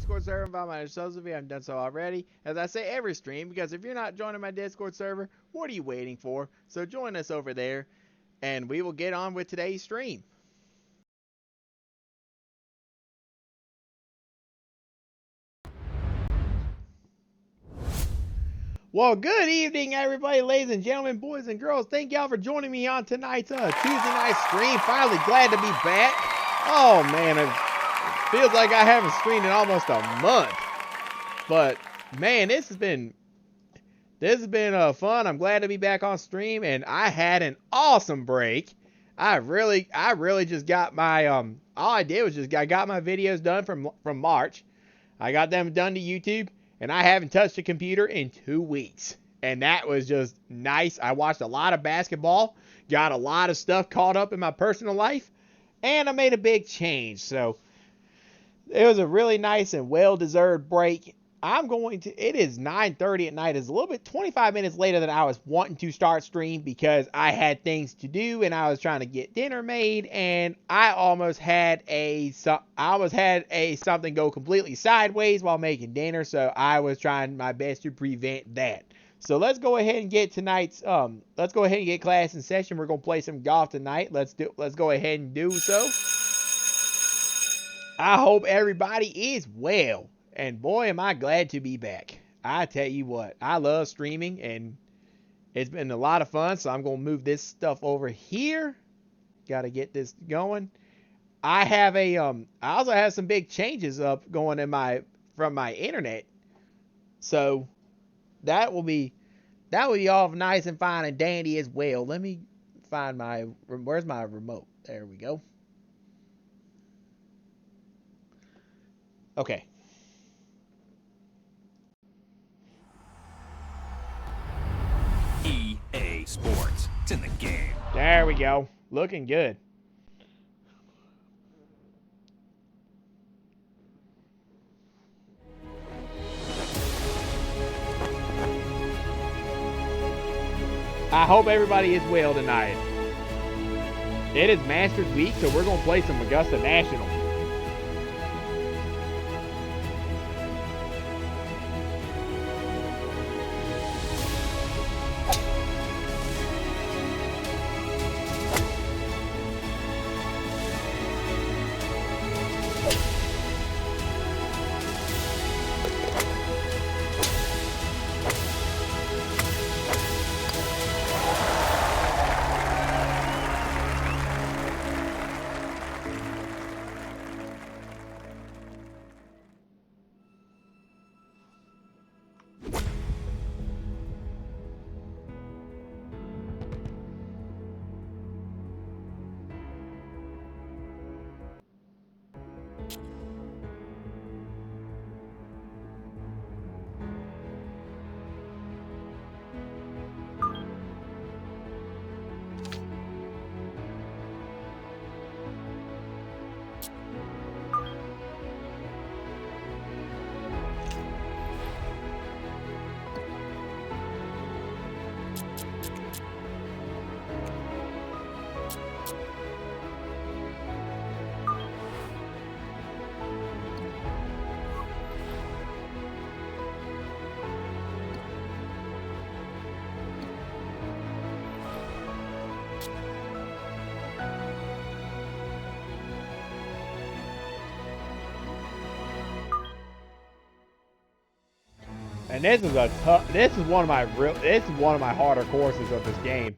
Discord server and find my socials if you haven't done so already. As I say every stream, because if you're not joining my Discord server, what are you waiting for? So join us over there, and we will get on with today's stream. Well, good evening, everybody, ladies and gentlemen, boys and girls. Thank y'all for joining me on tonight's Tuesday night stream. Finally glad to be back. Oh, man, it feels like I haven't streamed in almost a month. But, man, this has been fun. I'm glad to be back on stream, and I had an awesome break. I really just got my, all I did was I got my videos done from March. I got them done to YouTube. And I haven't touched a computer in 2 weeks. And that was just nice. I watched a lot of basketball, got a lot of stuff caught up in my personal life, and I made a big change. So it was a really nice and well-deserved break. It is 9:30 at night. It's a little bit 25 minutes later than I was wanting to start stream because I had things to do and I was trying to get dinner made, and I almost had something go completely sideways while making dinner, so I was trying my best to prevent that. So let's go ahead and get class in session. We're going to play some golf tonight. Let's go ahead and do so. I hope everybody is well. And boy, am I glad to be back. I tell you what, I love streaming, and it's been a lot of fun, so I'm going to move this stuff over here. Got to get this going. I also have some big changes up going from my internet. So that will be all nice and fine and dandy as well. Let me find where's my remote? There we go. Okay. EA Sports. It's in the game. There we go. Looking good. I hope everybody is well tonight. It is Masters Week, so we're going to play some Augusta National. And this is one of my harder courses of this game.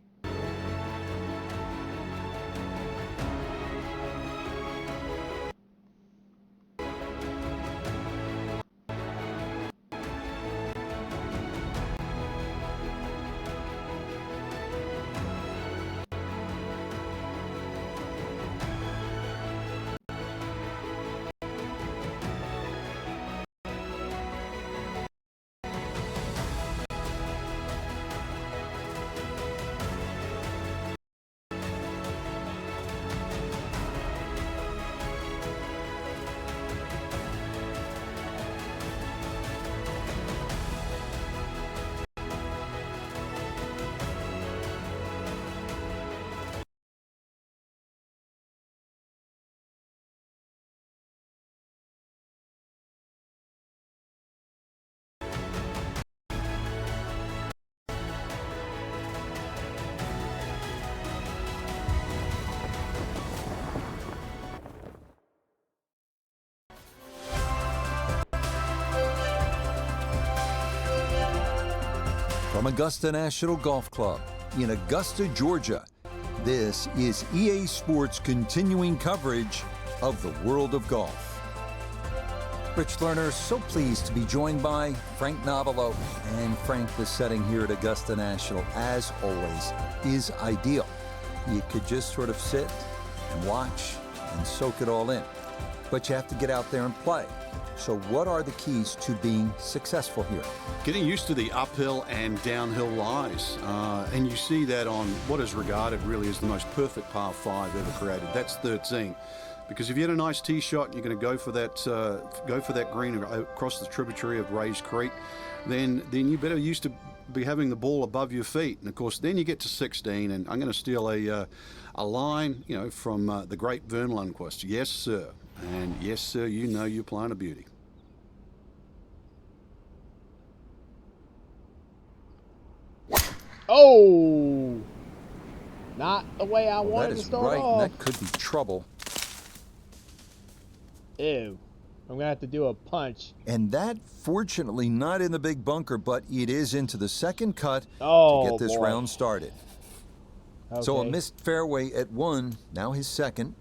From Augusta National Golf Club in Augusta, Georgia, this is EA Sports' continuing coverage of the world of golf. Rich Lerner, so pleased to be joined by Frank Nobilo. And Frank, the setting here at Augusta National, as always, is ideal. You could just sort of sit and watch and soak it all in. But you have to get out there and play. So what are the keys to being successful here? Getting used to the uphill and downhill lies. And you see that on what is regarded really as the most perfect par 5 ever created. That's 13. Because if you had a nice tee shot, you're going to go for that green across the tributary of Rays Creek, then you better used to be having the ball above your feet. And of course, then you get to 16, and I'm going to steal a line, from the great Vern Lundquist. Yes, sir. And yes, sir, you're playing a beauty. Oh! Not the way I wanted to start right, off. And that could be trouble. Ew. I'm going to have to do a punch. And that, fortunately, not in the big bunker, but it is into the second cut to get this round started. Okay. So a missed fairway at 1, now his second.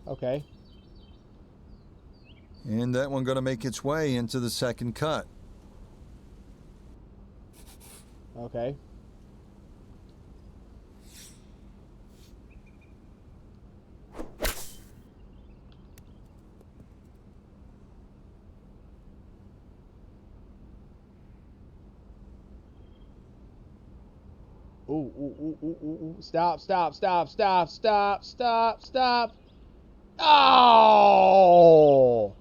Okay. And that one going to make its way into the second cut. Okay. Ooh. Stop. Oh!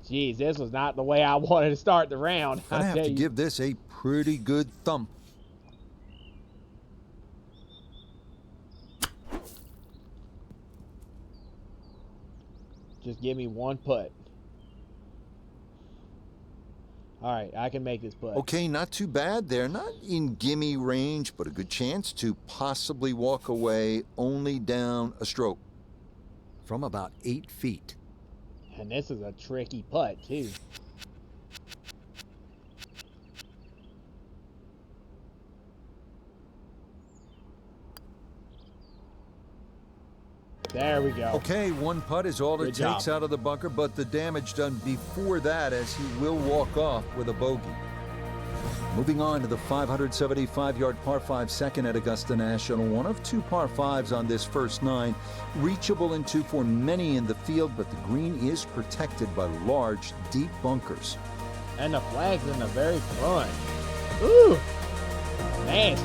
Jeez, this was not the way I wanted to start the round. I have to give this a pretty good thump. Just give me one putt. All right, I can make this putt. Okay, not too bad there. Not in gimme range, but a good chance to possibly walk away only down a stroke from about 8 feet. And this is a tricky putt, too. There we go. Okay, one putt is all it takes out of the bunker, but the damage done before that, as he will walk off with a bogey. Moving on to the 575-yard par 5 second at Augusta National. One of 2 par 5s on this first 9. Reachable in 2 for many in the field, but the green is protected by large, deep bunkers. And the flag's in the very front. Ooh! Nasty.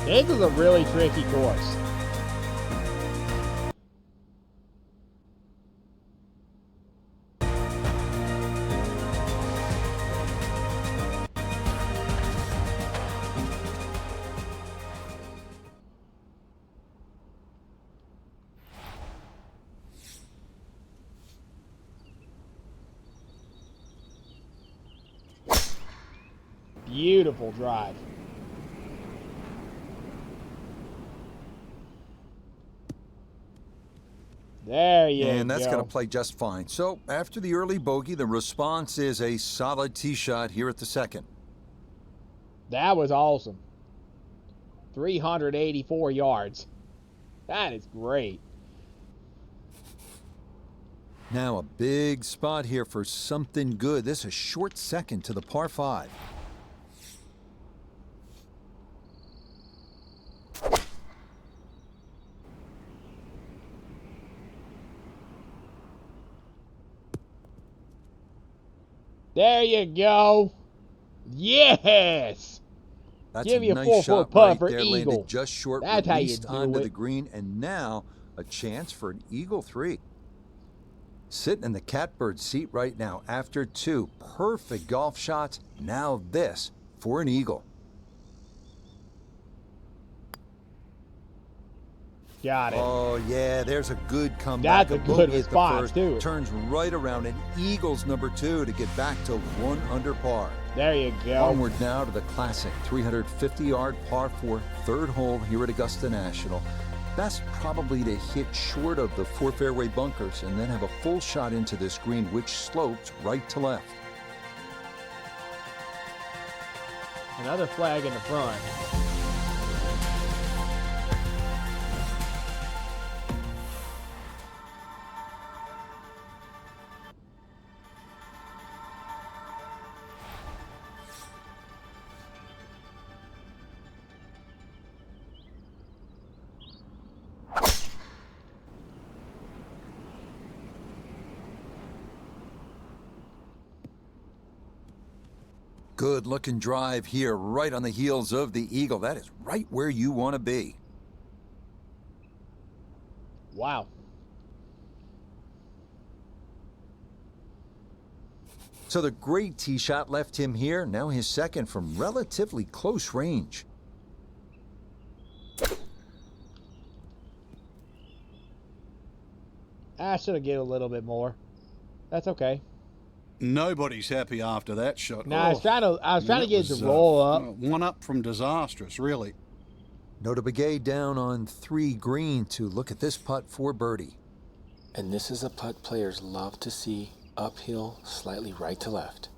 This is a really tricky course. Beautiful drive. There you go. And that's going to play just fine. So after the early bogey, the response is a solid tee shot here at the second. That was awesome. 384 yards. That is great. Now a big spot here for something good. This is a short second to the par 5. There you go. Yes. That's Give me a nice 4-foot shot putt right for there, eagle. landed just short, That's how you released do onto it. the green, and now a chance for an eagle 3. Sitting in the catbird seat right now after 2 perfect golf shots. Now this for an eagle. Got it. Oh, yeah, there's a good comeback. That's a good bogey at the response, first, too. Turns right around and eagles number 2 to get back to 1 under par. There you go. Onward now to the classic 350-yard par 4 third hole here at Augusta National. Best probably to hit short of the 4 fairway bunkers and then have a full shot into this green, which slopes right to left. Another flag in the front. Good looking drive here right on the heels of the eagle. That is right where you want to be. Wow. So the great tee shot left him here. Now his second from relatively close range. I should have given a little bit more. That's okay. Nobody's happy after that shot. No, I was trying to get it to roll up. One up from disastrous, really. Nota Begay down on 3 green to look at this putt for birdie. And this is a putt players love to see, uphill, slightly right to left.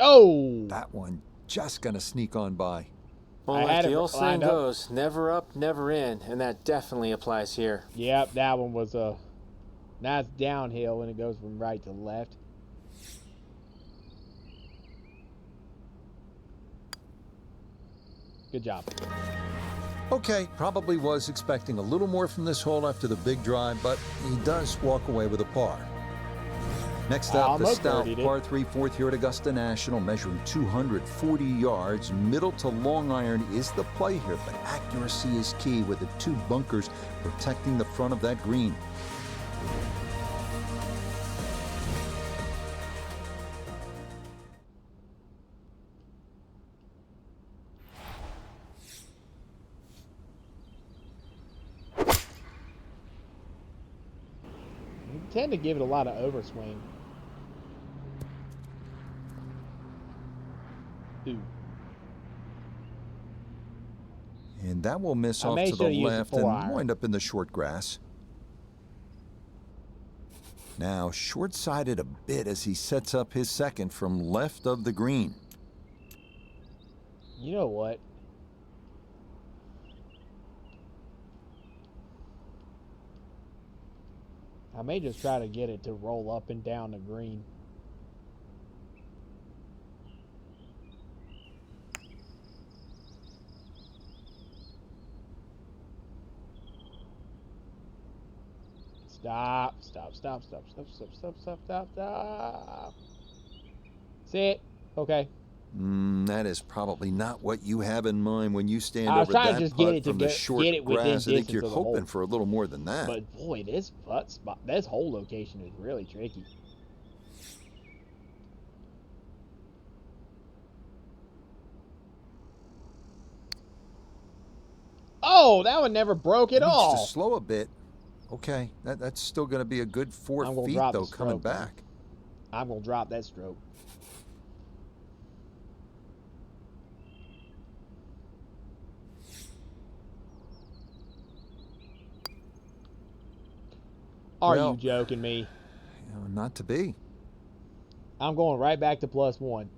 Oh! That one just gonna sneak on by. Well, I like had the it old saying lined up. goes, never up, never in, and that definitely applies here. Yep, that one was a nice downhill when it goes from right to left. Good job. Okay, probably was expecting a little more from this hole after the big drive, but he does walk away with a par. Next up, the Almost stout birdied it. par 3 fourth here at Augusta National, measuring 240 yards. Middle to long iron is the play here, but accuracy is key with the 2 bunkers protecting the front of that green. You tend to give it a lot of overswing. Ooh. And that will miss I off may to the should've used the left 4 and iron. wind up in the short grass. Now short-sided a bit as he sets up his second from left of the green. You know what? I may just try to get it to roll up and down the green. Stop, stop, stop, stop, stop, stop, stop, stop, stop, stop. See it? Okay. That is probably not what you have in mind when you stand I was over trying that to just get putt it to from the get short it within grass. I think distance you're of the hole. hoping for a little more than that. But boy, this putt spot, this hole location is really tricky. Oh, that one never broke at Needs all. to slow a bit. Okay, that's still going to be a good 4 I'm gonna feet drop the though coming stroke. back. I'm gonna drop that stroke. Are Well- you joking me? You know, not to be. I'm going right back to +1.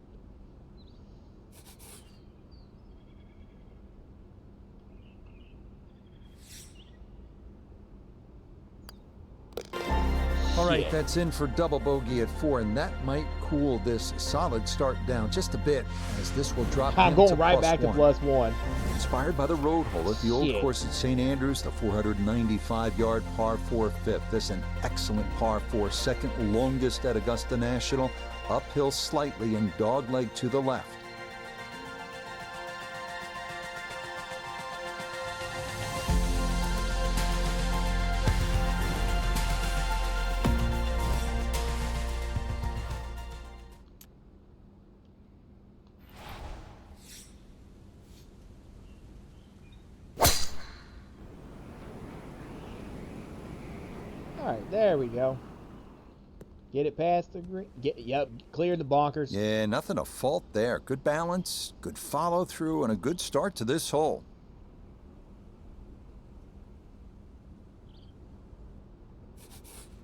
All right, Shit. that's in for double bogey at 4, and that might cool this solid start down just a bit, as this will drop I'm him going to right back to +1. +1. Inspired by the road hole at the old Shit. course at St. Andrews, the 495-yard par 4 fifth. This an excellent par 4, second longest at Augusta National, uphill slightly and dogleg to the left. right, there we go. Get it past the green. Yep, clear the bunkers. Yeah, nothing to fault there. Good balance, good follow through, and a good start to this hole.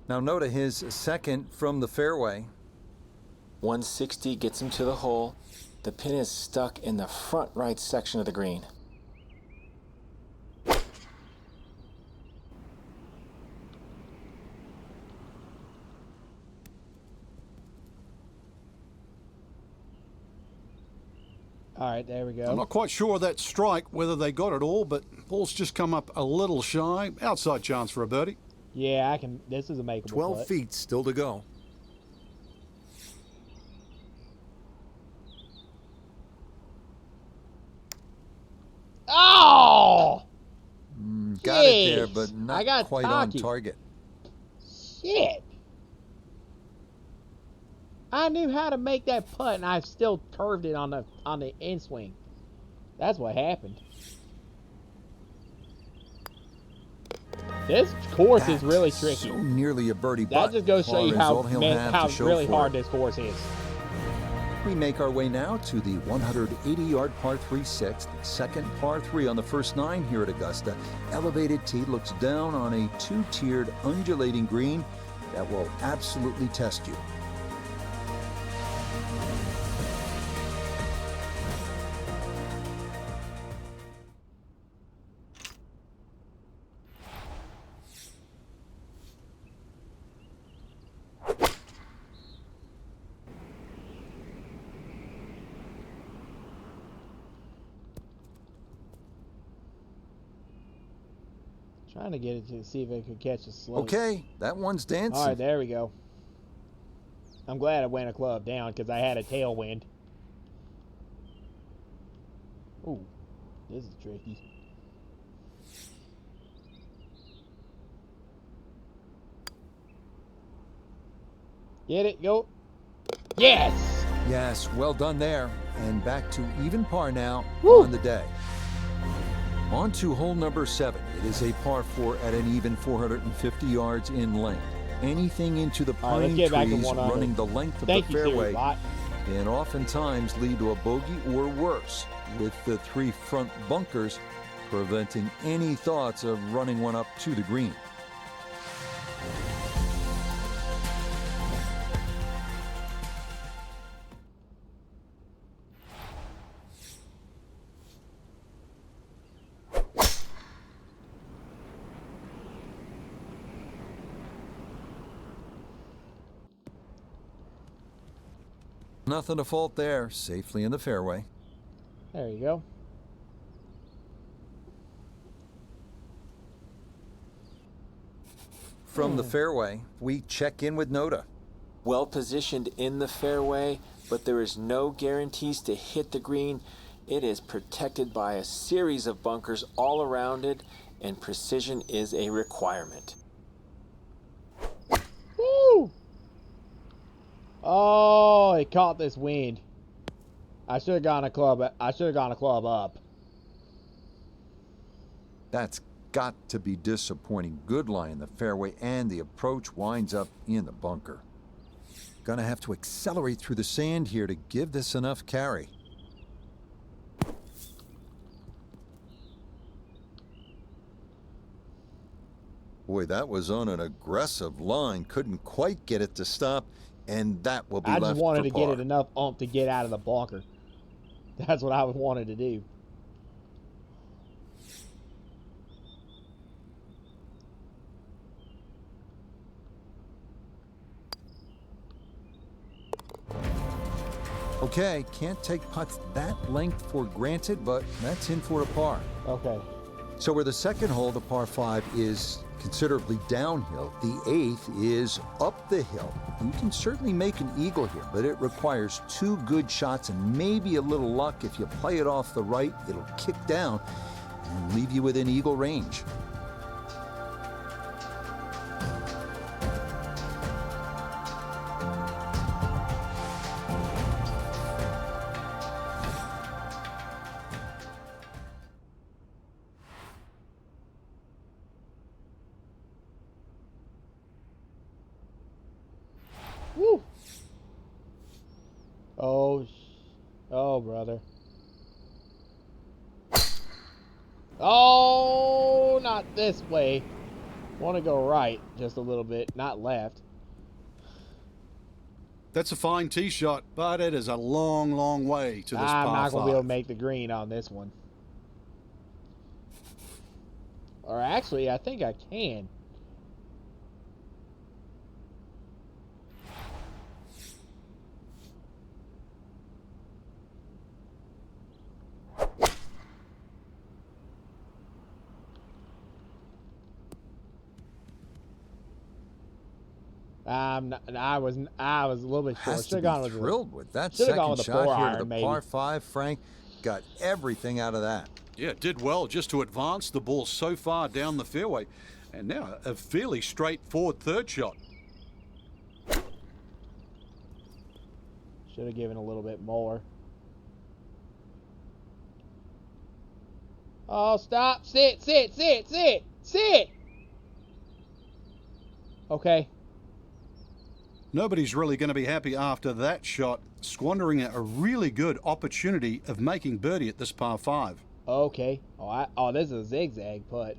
Now Nota his second from the fairway. 160 gets him to the hole. The pin is stuck in the front right section of the green. All right, there we go. I'm not quite sure of that strike, whether they got it all, but ball's just come up a little shy. Outside chance for a birdie. Yeah, I can. This is a makeable 12 putt. feet still to go. Oh! Got it there, Jeez, but I not got quite cocky. on target. Shit! I knew how to make that putt, and I still curved it on the in swing. That's what happened. This course is really tricky. So nearly a birdie, That but just goes to show par you is all he'll have how to show really for hard it. this course is. We make our way now to the 180-yard par 3-6, the second par 3 on the first 9 here at Augusta. Elevated tee looks down on a two-tiered undulating green that will absolutely test you. Trying to get it to see if it could catch a slope. Okay, that one's dancing. All right, there we go. I'm glad I went a club down because I had a tailwind. Ooh, this is tricky. Get it, go. Yes! Yes, well done there. And back to even par now Woo! on the day. On to hole number 7. It is a par 4 at an even 450 yards in length. Anything into the All right, let's pine get back to trees 100. running the length of Thank the you, Siri fairway Bot. can oftentimes lead to a bogey or worse, with the 3 front bunkers preventing any thoughts of running one up to the green. Nothing to fault there, safely in the fairway. There you go. From the fairway, we check in with Nota. Well positioned in the fairway, but there is no guarantees to hit the green. It is protected by a series of bunkers all around it, and precision is a requirement. Woo! Oh, it caught this wind. I should have gone a club. I should have gone a club up. That's got to be disappointing. Good lie in the fairway, and the approach winds up in the bunker. Gonna have to accelerate through the sand here to give this enough carry. Boy, that was on an aggressive line. Couldn't quite get it to stop, and that will be I left just wanted for to par. get it enough ump to get out of the bunker. That's what I wanted to do. Okay, can't take putts that length for granted, but that's in for a par. Okay. So where the second hole, the par 5, is considerably downhill, the 8th is up the hill. You can certainly make an eagle here, but it requires 2 good shots and maybe a little luck. If you play it off the right, it'll kick down and leave you within eagle range. Oh, oh, brother. Oh, not this way. Want to go right just a little bit, not left. That's a fine tee shot, but it is a long, long way to this I'm par not going to be able to 5. make the green on this one. Or actually, I think I can. I was a little bit short. Has to Should have be gone with thrilled with that should've gone second with the shot 4 here iron, to the maybe. par 5, Frank. Got everything out of that. Yeah, did well just to advance the ball so far down the fairway. And now a fairly straightforward third shot. Should have given a little bit more. Oh, stop. Sit. Okay. Nobody's really going to be happy after that shot, squandering a really good opportunity of making birdie at this par 5. Okay. Oh, this is a zigzag putt.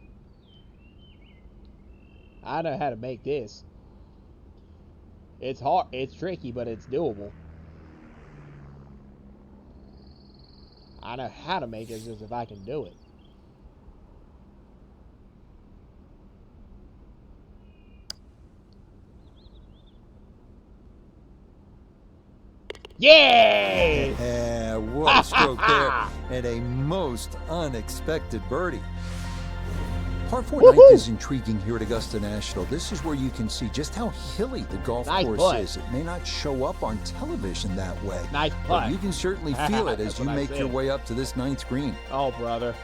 I know how to make this. It's hard. It's tricky, but it's doable. I know how to make it, just if I can do it. Yay! Yeah, what a stroke there. And a most unexpected birdie. Par 4 ninth is intriguing here at Augusta National. This is where you can see just how hilly the golf Nice course putt. is. It may not show up on television that way. Nice But putt. you can certainly feel it as That's you what I make your said. way up to this 9th green. Oh, brother.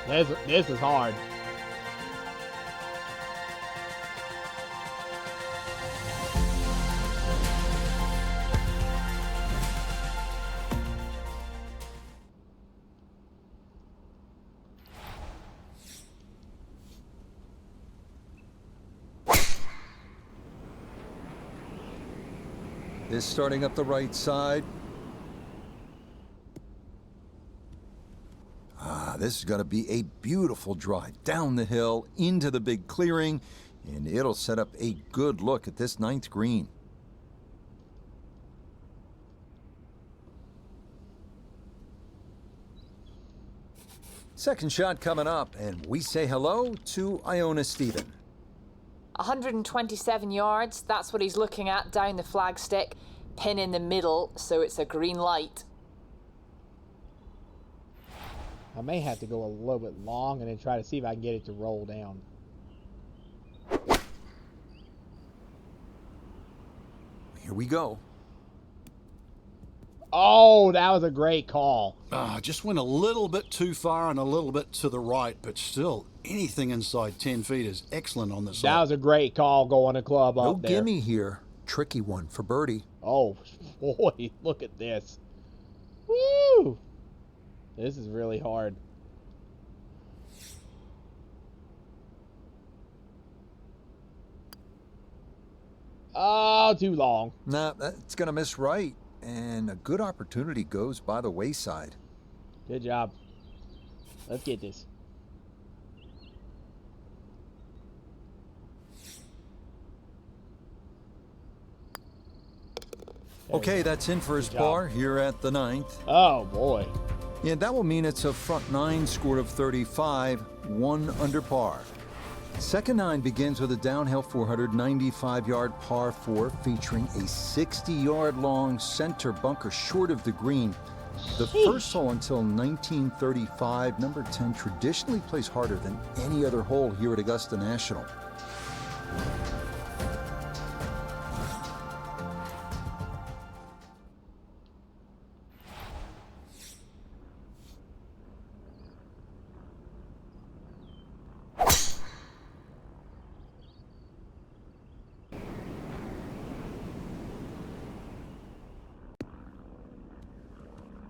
This is hard. This starting up the right side. This is going to be a beautiful drive down the hill into the big clearing, and it'll set up a good look at this 9th green. Second shot coming up, and we say hello to Iona Stephen. 127 yards, that's what he's looking at down the flagstick. Pin in the middle, so it's a green light. I may have to go a little bit long and then try to see if I can get it to roll down. Here we go. Oh, that was a great call. Just went a little bit too far and a little bit to the right, but still, anything inside 10 feet is excellent on this That hole. was a great call going to club No up there. gimme here. Tricky one for birdie. Oh, boy, look at this. Woo! This is really hard. Oh, too long. Nah, that's going to miss right. And a good opportunity goes by the wayside. Good job. Let's get this. There we Okay, go. that's in for his Good job. par here at the 9th. Oh, boy. Yeah, that will mean it's a front 9 score of 35, 1 under par. Second 9 begins with a downhill 495-yard par 4 featuring a 60-yard long center bunker short of the green. The first hole until 1935, number 10 traditionally plays harder than any other hole here at Augusta National.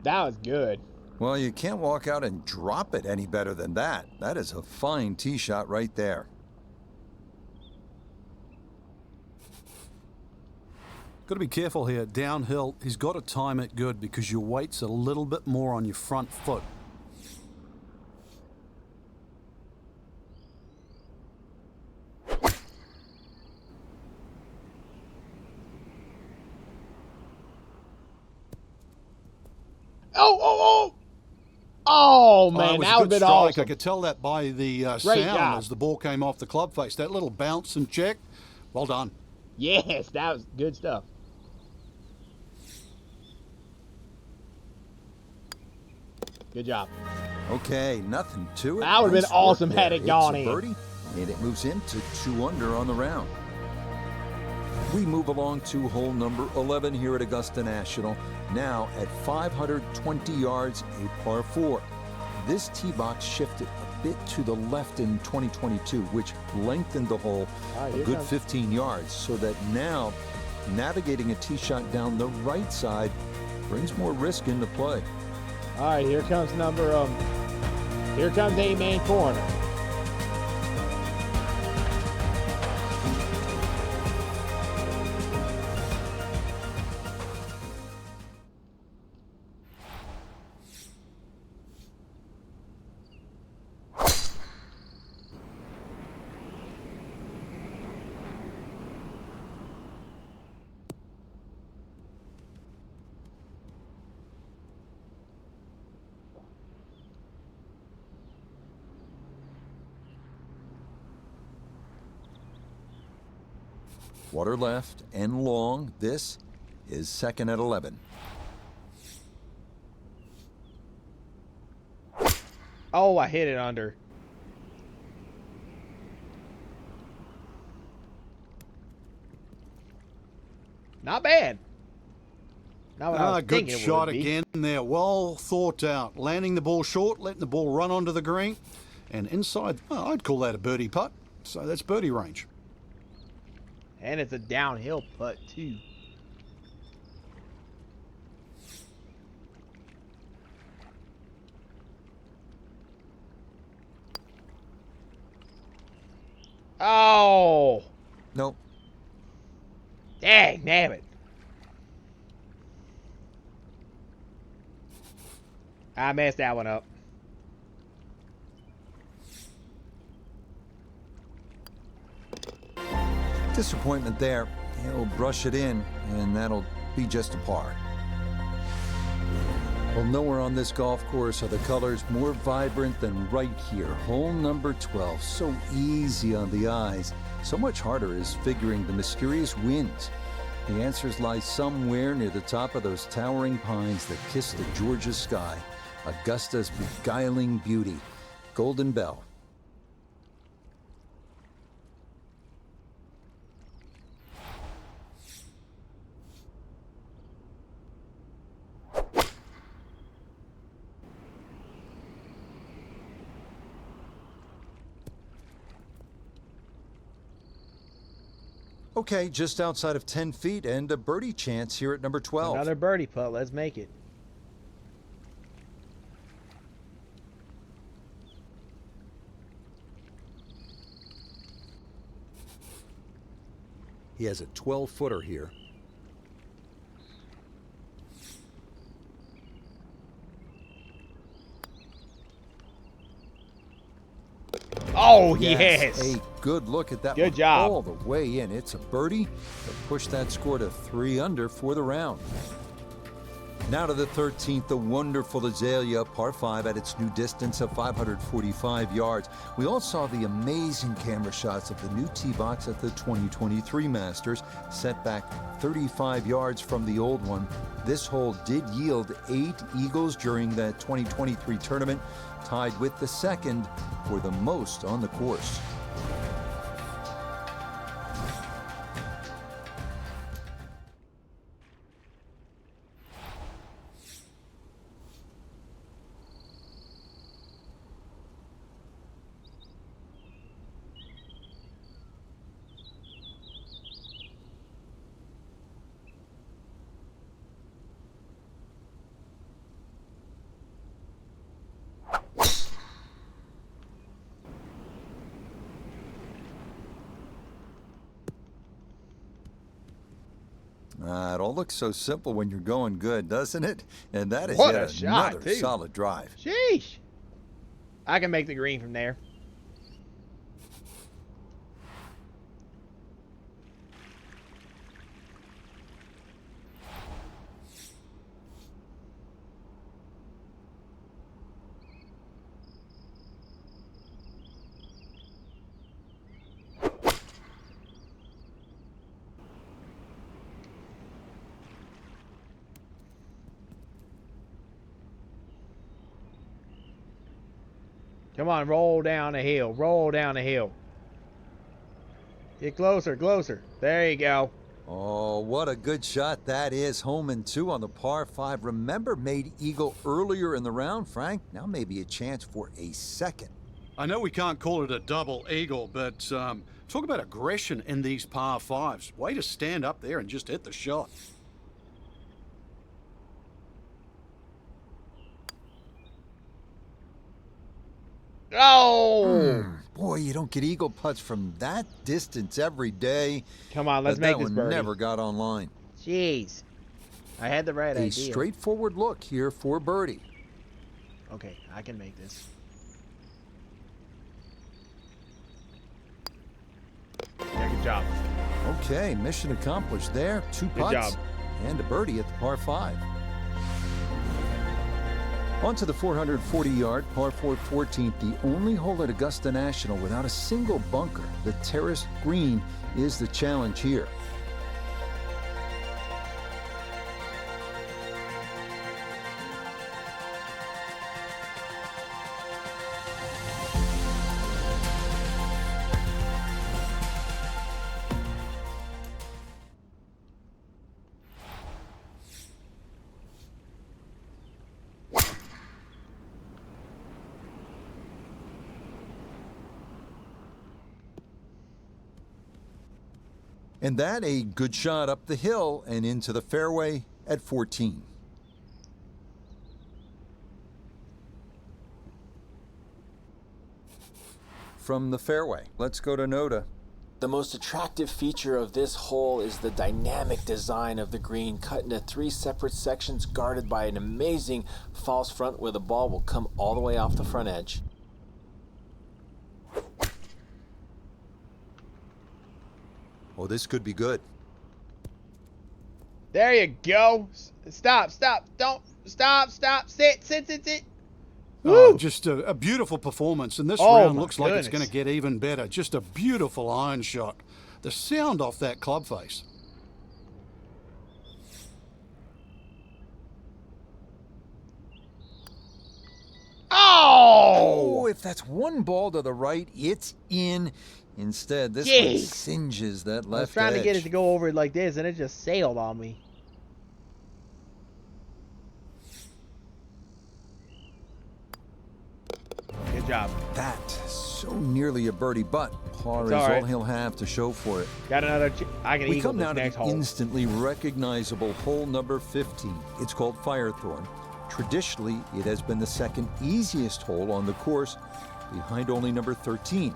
That was good. Well, you can't walk out and drop it any better than that. That is a fine tee shot right there. Got to be careful here. Downhill, he's got to time it good because your weight's a little bit more on your front foot. Oh, It man, was that a would have good been strike. awesome. I could tell that by the Great sound job. as the ball came off the club face. That little bounce and check. Well done. Yes, that was good stuff. Good job. Okay, nothing to it. That would've been Nice awesome work had there. it gone It's a in. birdie, and it moves into 2 under on the round. We move along to hole number 11 here at Augusta National, now at 520 yards, a par 4. This tee box shifted a bit to the left in 2022, which lengthened the hole right, a here good comes- 15 yards, so that now navigating a tee shot down the right side brings more risk into play. All right, here comes here comes A-Man corner. Water left and long. This is second at 11. Oh, I hit it under. Not bad. Not what I was Good thinking it shot would be. again there. Well thought out. Landing the ball short, letting the ball run onto the green. And inside, well, I'd call that a birdie putt. So that's birdie range. And it's a downhill putt, too. Oh! Nope. Dang, damn it. I messed that one up. Disappointment there. He'll brush it in, and that'll be just a par. Well, nowhere on this golf course are the colors more vibrant than right here. Hole number 12. So easy on the eyes. So much harder is figuring the mysterious winds. The answers lie somewhere near the top of those towering pines that kiss the Georgia sky. Augusta's beguiling beauty. Golden Bell. Okay, just outside of 10 feet and a birdie chance here at number 12. Another birdie putt. Let's make it. He has a 12-footer here. Oh, yes. A good look at that Good one job. all the way in. It's a birdie to push that score to 3 under for the round. Now to the 13th, the wonderful Azalea, par 5 at its new distance of 545 yards. We all saw the amazing camera shots of the new tee box at the 2023 Masters, set back 35 yards from the old one. This hole did yield 8 eagles during that 2023 tournament, tied with the second for the most on the course. It all looks so simple when you're going good, doesn't it? And that is What yet a shot, another too. solid drive. Sheesh. I can make the green from there. Come on, roll down the hill. Roll down the hill. Get closer, closer. There you go. Oh, what a good shot that is. Home and 2 on the par 5. Remember, made eagle earlier in the round, Frank? Now maybe a chance for a second. I know we can't call it a double eagle, but talk about aggression in these par 5s. Way to stand up there and just hit the shot. Oh! Boy, you don't get eagle putts from that distance every day. Come on, let's But make that this one birdie. never got online. Jeez. I had the right A idea. straightforward look here for birdie. Okay, I can make this. Yeah, good job. Okay, mission accomplished there. 2 Good putts job. and a birdie at the par 5. On to the 440-yard par 4 14th, the only hole at Augusta National without a single bunker. The terrace green is the challenge here. And that a good shot up the hill and into the fairway at 14. From the fairway, let's go to Noda. The most attractive feature of this hole is the dynamic design of the green, cut into 3 separate sections guarded by an amazing false front where the ball will come all the way off the front edge. Oh, this could be good. There you go. Stop, stop. Don't. Stop, stop. Sit, sit, sit, sit. Oh, Woo! just a beautiful performance, and this Oh, round my looks like it's goodness. going to get even better. Just a beautiful iron shot. The sound off that club face. Oh! Oh, if that's one ball to the right, it's in. Instead, this one Jeez. singes that I was left trying to get it edge. to go over like this, and it just sailed on me. Good job. That so nearly a birdie, but par It's is all all right. he'll have to show for it. Got another. I can We eagle come this now to next the hole. instantly recognizable hole number 15. It's called Firethorn. Traditionally, it has been the second easiest hole on the course, behind only number 13.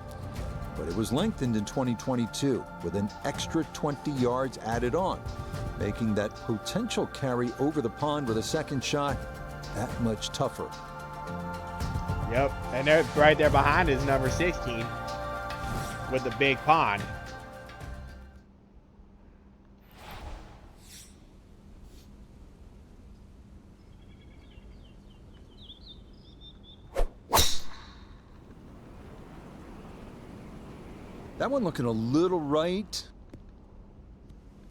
But it was lengthened in 2022 with an extra 20 yards added on, making that potential carry over the pond with a second shot that much tougher. Yep, and there, right there behind is number 16 with the big pond. That one looking a little right.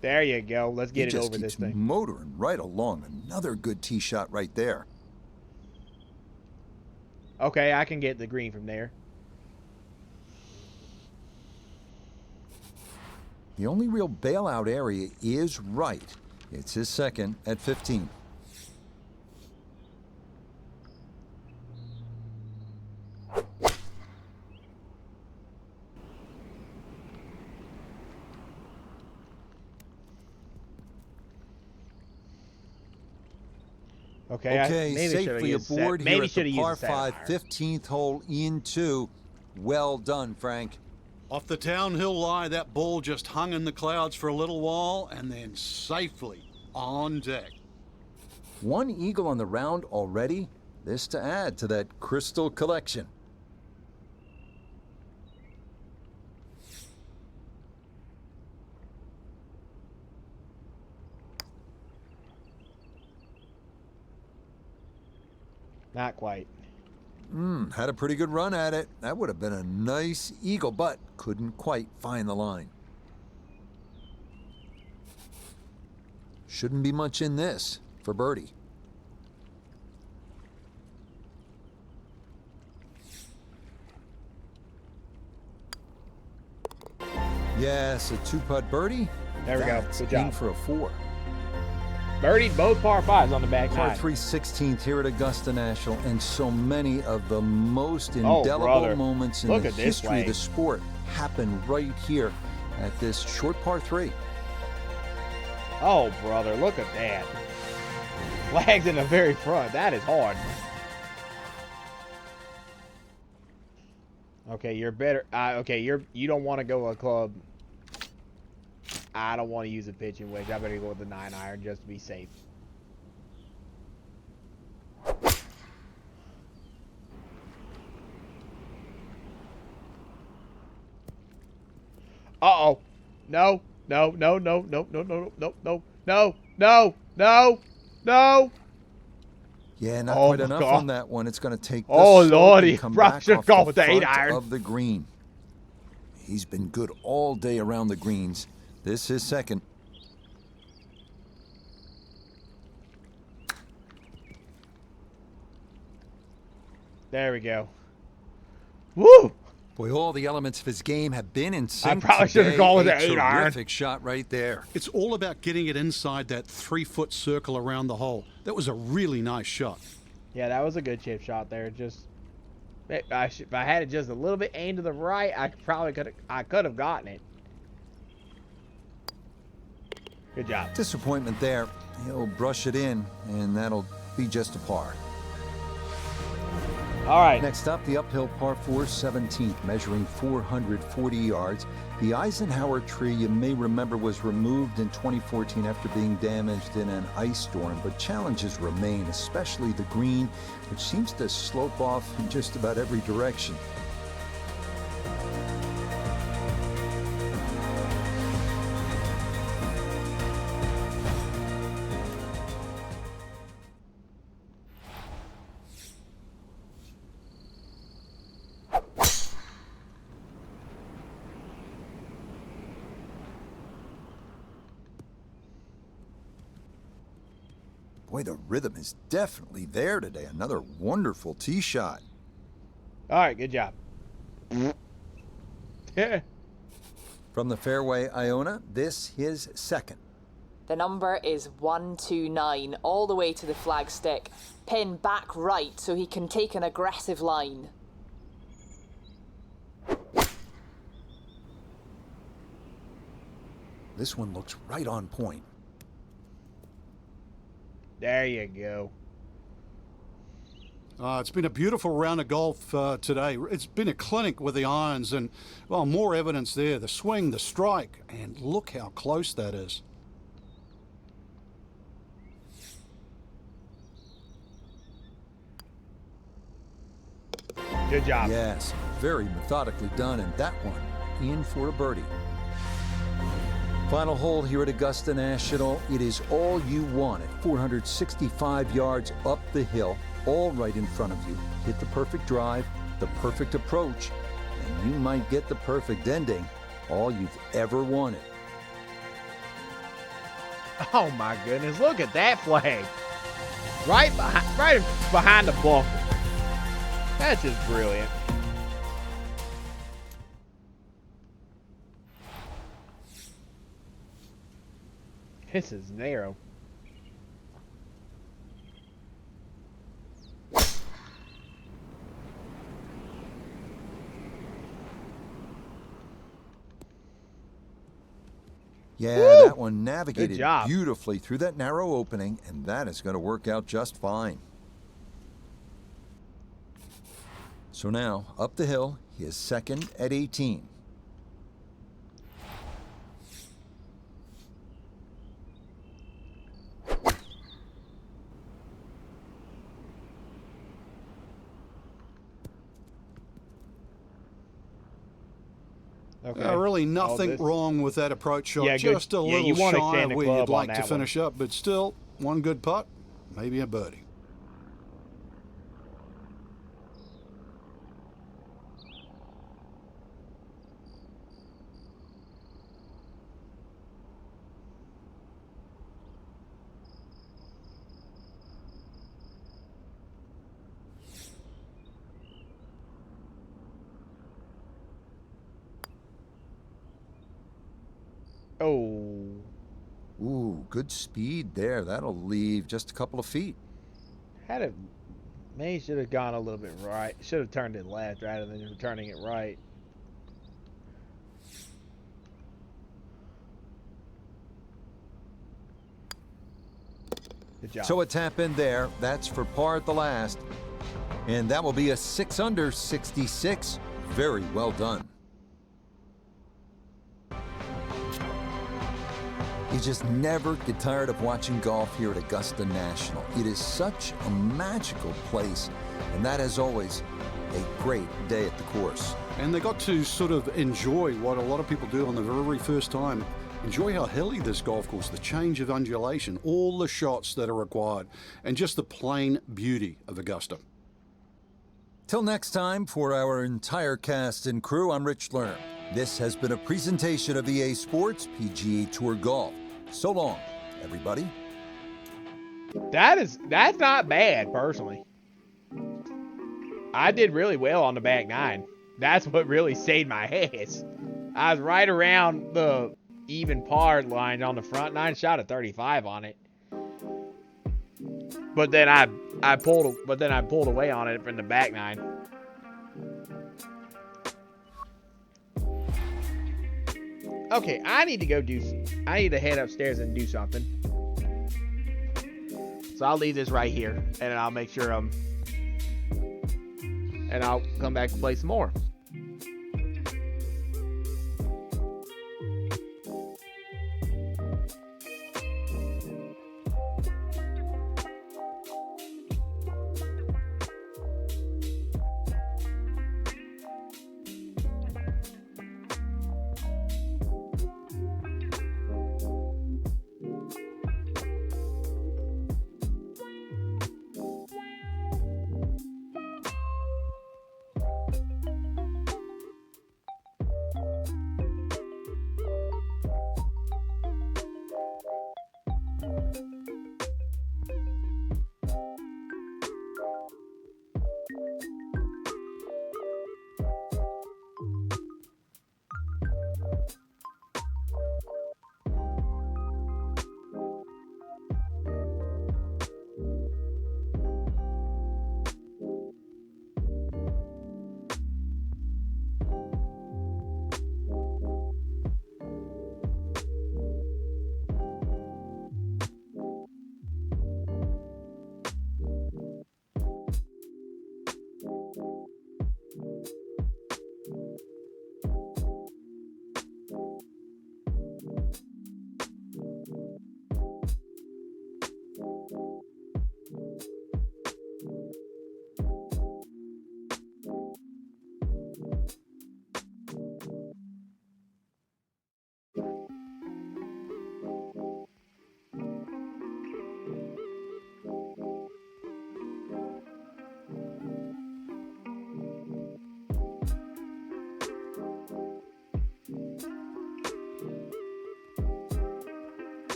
There you go. Let's get He it just over this keeps thing. motoring right along. Another good tee shot right there. Okay, I can get the green from there. The only real bailout area is right. It's his second at 15. Okay, Okay, maybe should've safely used aboard maybe here at should've the used par a 5 sapphire. 15th hole in 2. Well done, Frank. Off the downhill lie, that ball just hung in the clouds for a little while and then safely on deck. One eagle on the round already. This to add to that crystal collection. Not quite. Had a pretty good run at it. That would have been a nice eagle, but couldn't quite find the line. Shouldn't be much in this for birdie. Yes, a two-putt birdie. There we go. That's Good in job. for a 4. Birdied both par 5s on the Par backside. 3 16th here at Augusta National, and so many of the most Oh, indelible brother. moments in Look the at this history of leg. the sport happen right here at this short par 3. Oh, brother, look at that. Flags in the very front. That is hard. Okay, you're better. Okay, you don't want to go a club. I don't want to use a pitching wedge. I better go with the 9-iron just to be safe. Uh-oh. No. No, no, no, no, no, no, no, no, no, no, no, no. Yeah, not Oh quite my enough God. on that one. It's going to take the Oh, slope Lordy. and come Probably back should've off gone the with the front 8-iron. of the green. He's been good all day around the greens. This is second. There we go. Woo! Boy, all the elements of his game have been in sync probably should have today. gone with A the 8-iron. Terrific shot right there. It's all about getting it inside that 3-foot circle around the hole. That was a really nice shot. Yeah, that was a good chip shot there. Just, if I had it just a little bit aimed to the right, I could have gotten it. Good job. Disappointment there. He'll brush it in, and that'll be just a par. All right. Next up, the uphill par 4 17th, measuring 440 yards. The Eisenhower tree, you may remember, was removed in 2014 after being damaged in an ice storm, but challenges remain, especially the green, which seems to slope off in just about every direction. Boy, the rhythm is definitely there today. Another wonderful tee shot. All right, good job. From the fairway, Iona, this is second. The number is 129, all the way to the flagstick. Pin back right so he can take an aggressive line. This one looks right on point. There you go. It's been a beautiful round of golf today. It's been a clinic with the irons and, well, more evidence there. The swing, the strike, and look how close that is. Good job. Yes, very methodically done, and that one in for a birdie. Final hole here at Augusta National. It is all you want at 465 yards up the hill, all right in front of you. Hit the perfect drive, the perfect approach, and you might get the perfect ending, all you've ever wanted. Oh my goodness, look at that flag. Right behind the bunker. That's just brilliant. This is narrow. Yeah, Woo! that one navigated job. beautifully through that narrow opening, and that is going to work out just fine. So now, up the hill, he is second at 18. Okay. Really nothing this- wrong with that approach shot. Yeah, good. Just a Yeah, little you wanna shy extend of the where you'd club on like to that finish up, but still, one good putt, maybe a birdie. Oh. Ooh, good speed there. That'll leave just a couple of feet. Had it. Maybe should have gone a little bit right. Should have turned it left rather than turning it right. Good job. So a tap in there. That's for par at the last. And that will be a 6 under 66. Very well done. You just never get tired of watching golf here at Augusta National. It is such a magical place, and that is always a great day at the course. And they got to sort of enjoy what a lot of people do on the very first time. Enjoy how hilly this golf course, the change of undulation, all the shots that are required, and just the plain beauty of Augusta. Till next time, for our entire cast and crew, I'm Rich Lerner. This has been a presentation of EA Sports PGA Tour Golf. So long, everybody. That's not bad, personally. I did really well on the back nine. That's what really saved my ass. I was right around the even par line on the front nine, shot a 35 on it. But then I pulled away on it from the back nine. Okay, I need to head upstairs and do something. So I'll leave this right here, and then I'll make sure and I'll come back and play some more.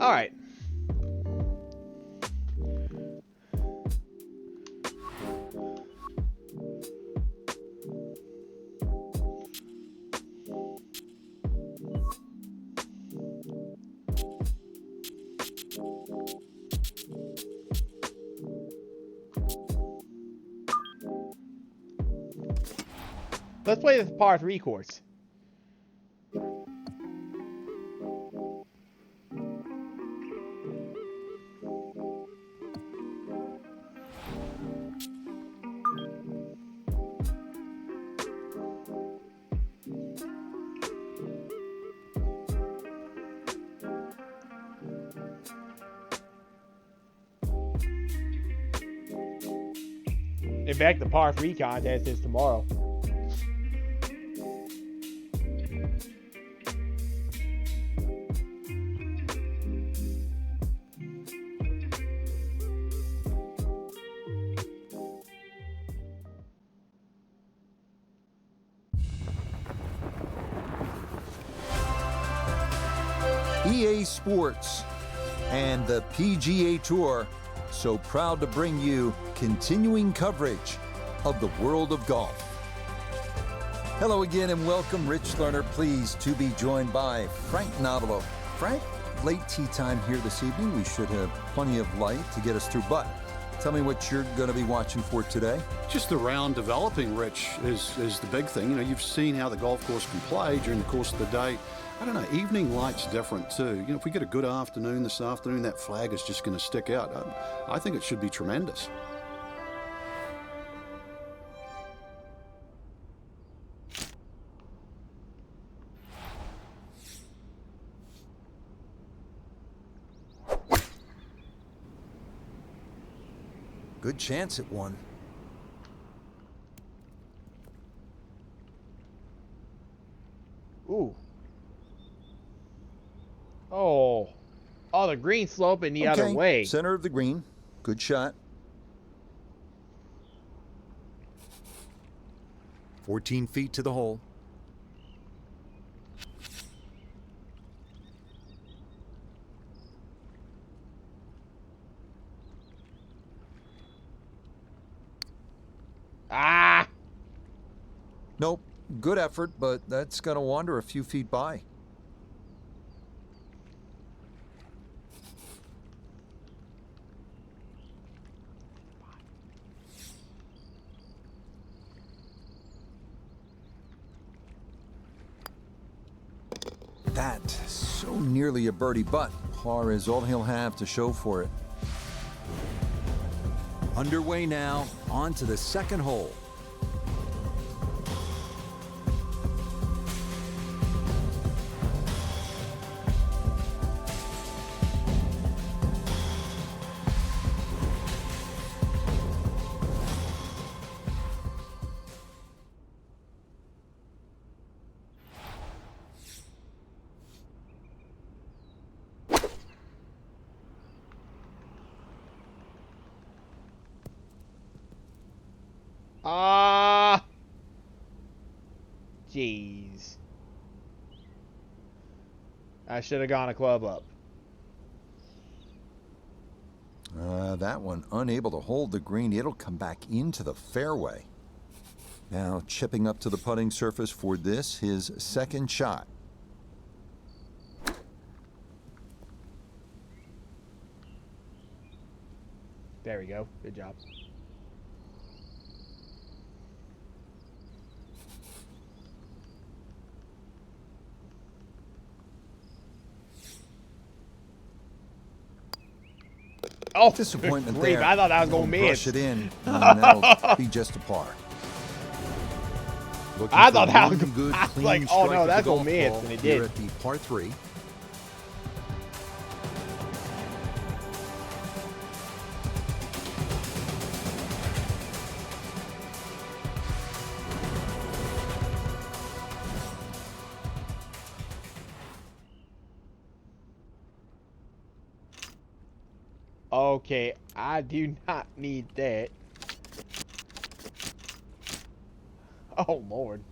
All right. Let's play this par 3 course. In fact, the par 3 contest is tomorrow. EA Sports and the PGA Tour, so proud to bring you continuing coverage of the world of golf. Hello again and welcome. Rich Lerner, pleased to be joined by Frank Nobilo. Frank, late tea time here this evening. We should have plenty of light to get us through, but tell me what you're going to be watching for today. Just the round developing, Rich, is the big thing. You know, you've seen how the golf course can play during the course of the day. I don't know, evening light's different too. You know, if we get a good afternoon this afternoon, that flag is just going to stick out. I think it should be tremendous. Good chance at one. Ooh. Oh. Oh, the green slope in the other way. Center of the green. Good shot. 14 feet to the hole. Ah! Nope. Good effort, but that's going to wander a few feet by. That so nearly a birdie, but par is all he'll have to show for it. Underway now, on to the second hole. Ah! Jeez. I should have gone a club up. That one unable to hold the green. It'll come back into the fairway. Now chipping up to the putting surface for this, his second shot. There we go. Good job. Oh, Disappointment grief. there. I thought I was going to Brush miss. it in, and that'll be just a par. Looking I for thought that was one good, I was clean like, oh strike no, of the that's golf gonna miss, ball and it here did. at the par 3. Okay, I do not need that. Oh, Lord.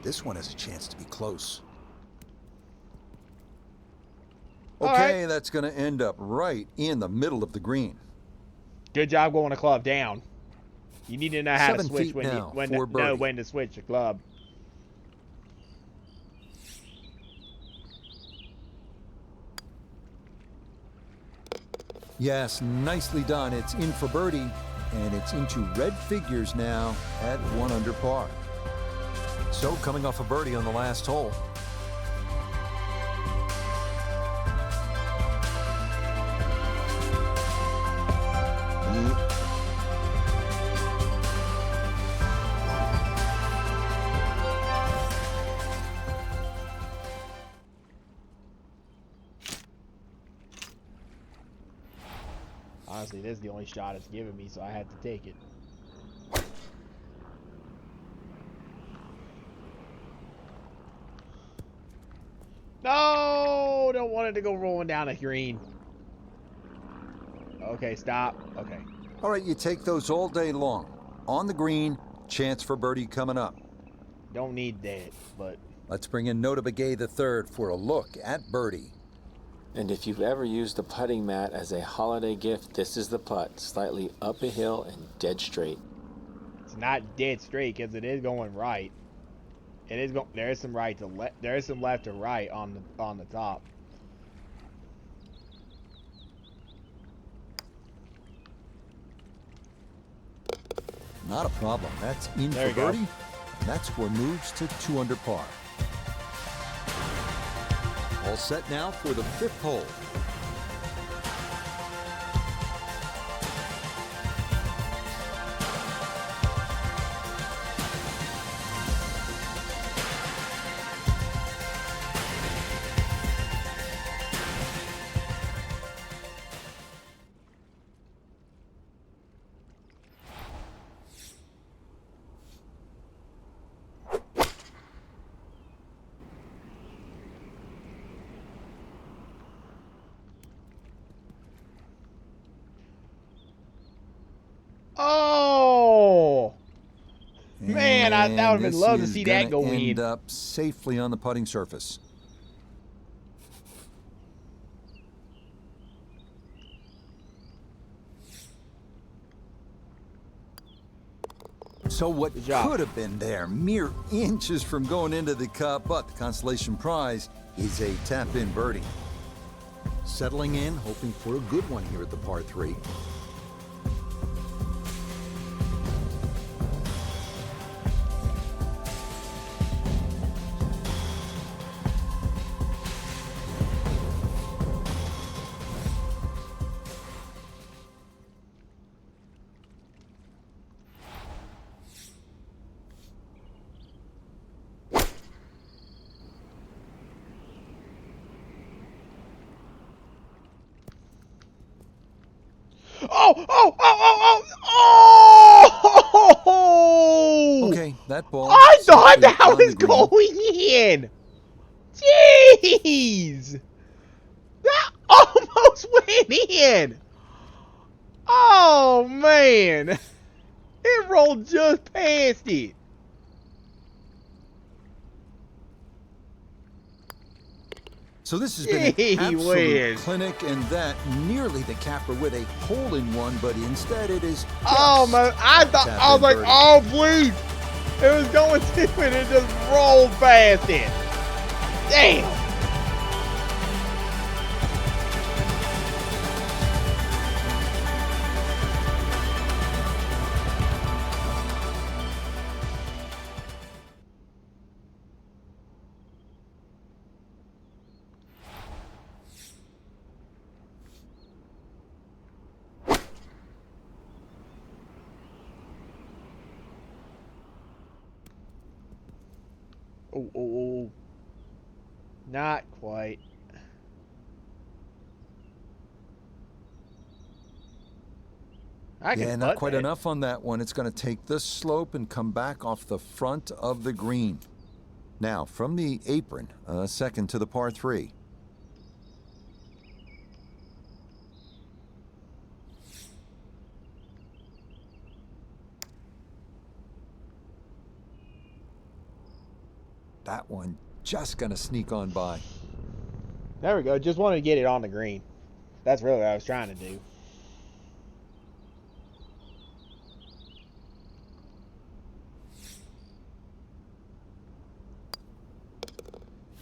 This one has a chance to be close. All Okay, right. that's going to end up right in the middle of the green. Good job going the club down. You need to know how to 7 switch feet when now to for know birdie. when to switch the club. Yes, nicely done. It's in for birdie, and it's into red figures now at 1 under par. So coming off a birdie on the last hole. Honestly, this is the only shot it's given me, so I had to take it. No! Don't want it to go rolling down a green. Okay, stop. Okay. All right, you take those all day long. On the green, chance for birdie coming up. Don't need that, but... Let's bring in Nota Begay III for a look at birdie. And if you've ever used a putting mat as a holiday gift, this is the putt. Slightly up a hill and dead straight. It's not dead straight because it is going right. It is going. There is some right to left. There is some left to right on the top. Not a problem. That's in There for you go. birdie. And that score moves to 2 under par. All set now for the 5th hole. Oh! Man, that would have been this love to is see that gonna go in. end up safely on the putting surface. So what Good job. could have been there, mere inches from going into the cup, but the consolation prize is a tap-in birdie. Settling in, hoping for a good one here at the par 3. Oh! Okay, that ball. I thought safely that on the was green. going in. Jeez! That almost went in. Oh man! It rolled just past it. So this has been Gee an absolute whiz. clinic, and that nearly the capper with a hole-in-one, but instead it is Oh just my! I thought tap I was in like, birdie. oh please! It was going to, and it just rolled past it. Damn! Oh. Not quite. I can Yeah, not putt quite that. enough on that one. It's going to take the slope and come back off the front of the green. Now, from the apron, second to the par 3. that one just gonna sneak on by. There we go. Just wanted to get it on the green. That's really what I was trying to do.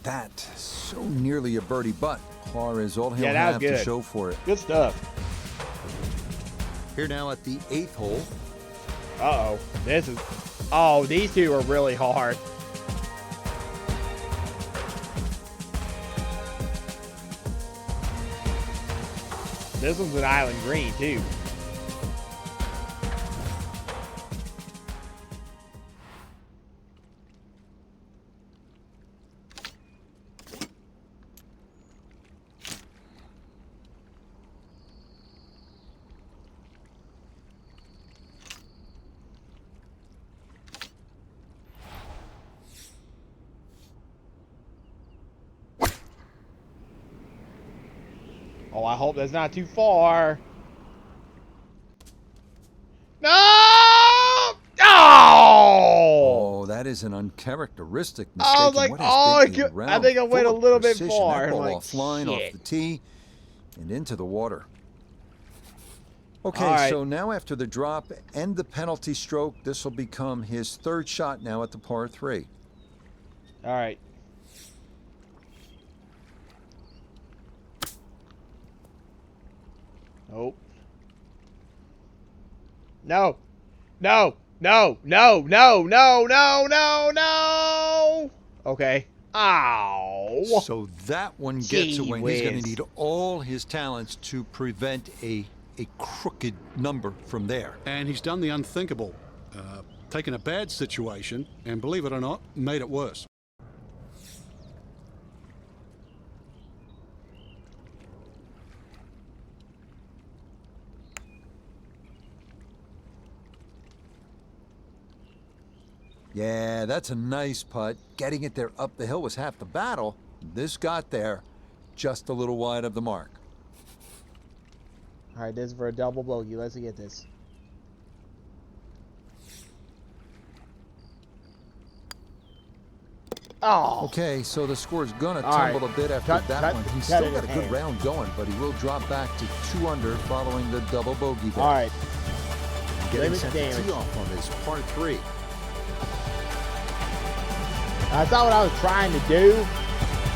That so nearly a birdie, but par is all he'll Yeah, that was have good. to show for it. Good stuff. Here now at the 8th hole. Uh-oh. This is... Oh, these two are really hard. This one's an island green, too. Oh, I hope that's not too far. No! Oh! Oh, that is an uncharacteristic mistake. I was like, in what has oh, been a I round think I went a full of little bit precision. far. That I'm ball like, offline off shit. the tee and into the water. Okay, All right. so now after the drop and the penalty stroke, this will become his 3rd shot now at the par 3. All right. Nope. No. No. No. No. No. No. No. No. No. Okay. Ow. So that one gets Gee away. He's going whiz. to need all his talents to prevent a crooked number from there. And he's done the unthinkable, taken a bad situation and, believe it or not, made it worse. Yeah, that's a nice putt. Getting it there up the hill was half the battle. This got there just a little wide of the mark. All right, this is for a double bogey. Let's get this. Oh. Okay, so the score's gonna All right. tumble a bit after Cut- that cut- one. He's cut still it got a in good half. round going, but he will drop back to 2 under following the double bogey there. All right. Getting limit set to damage. tee off on this par 3. That's not what I was trying to do.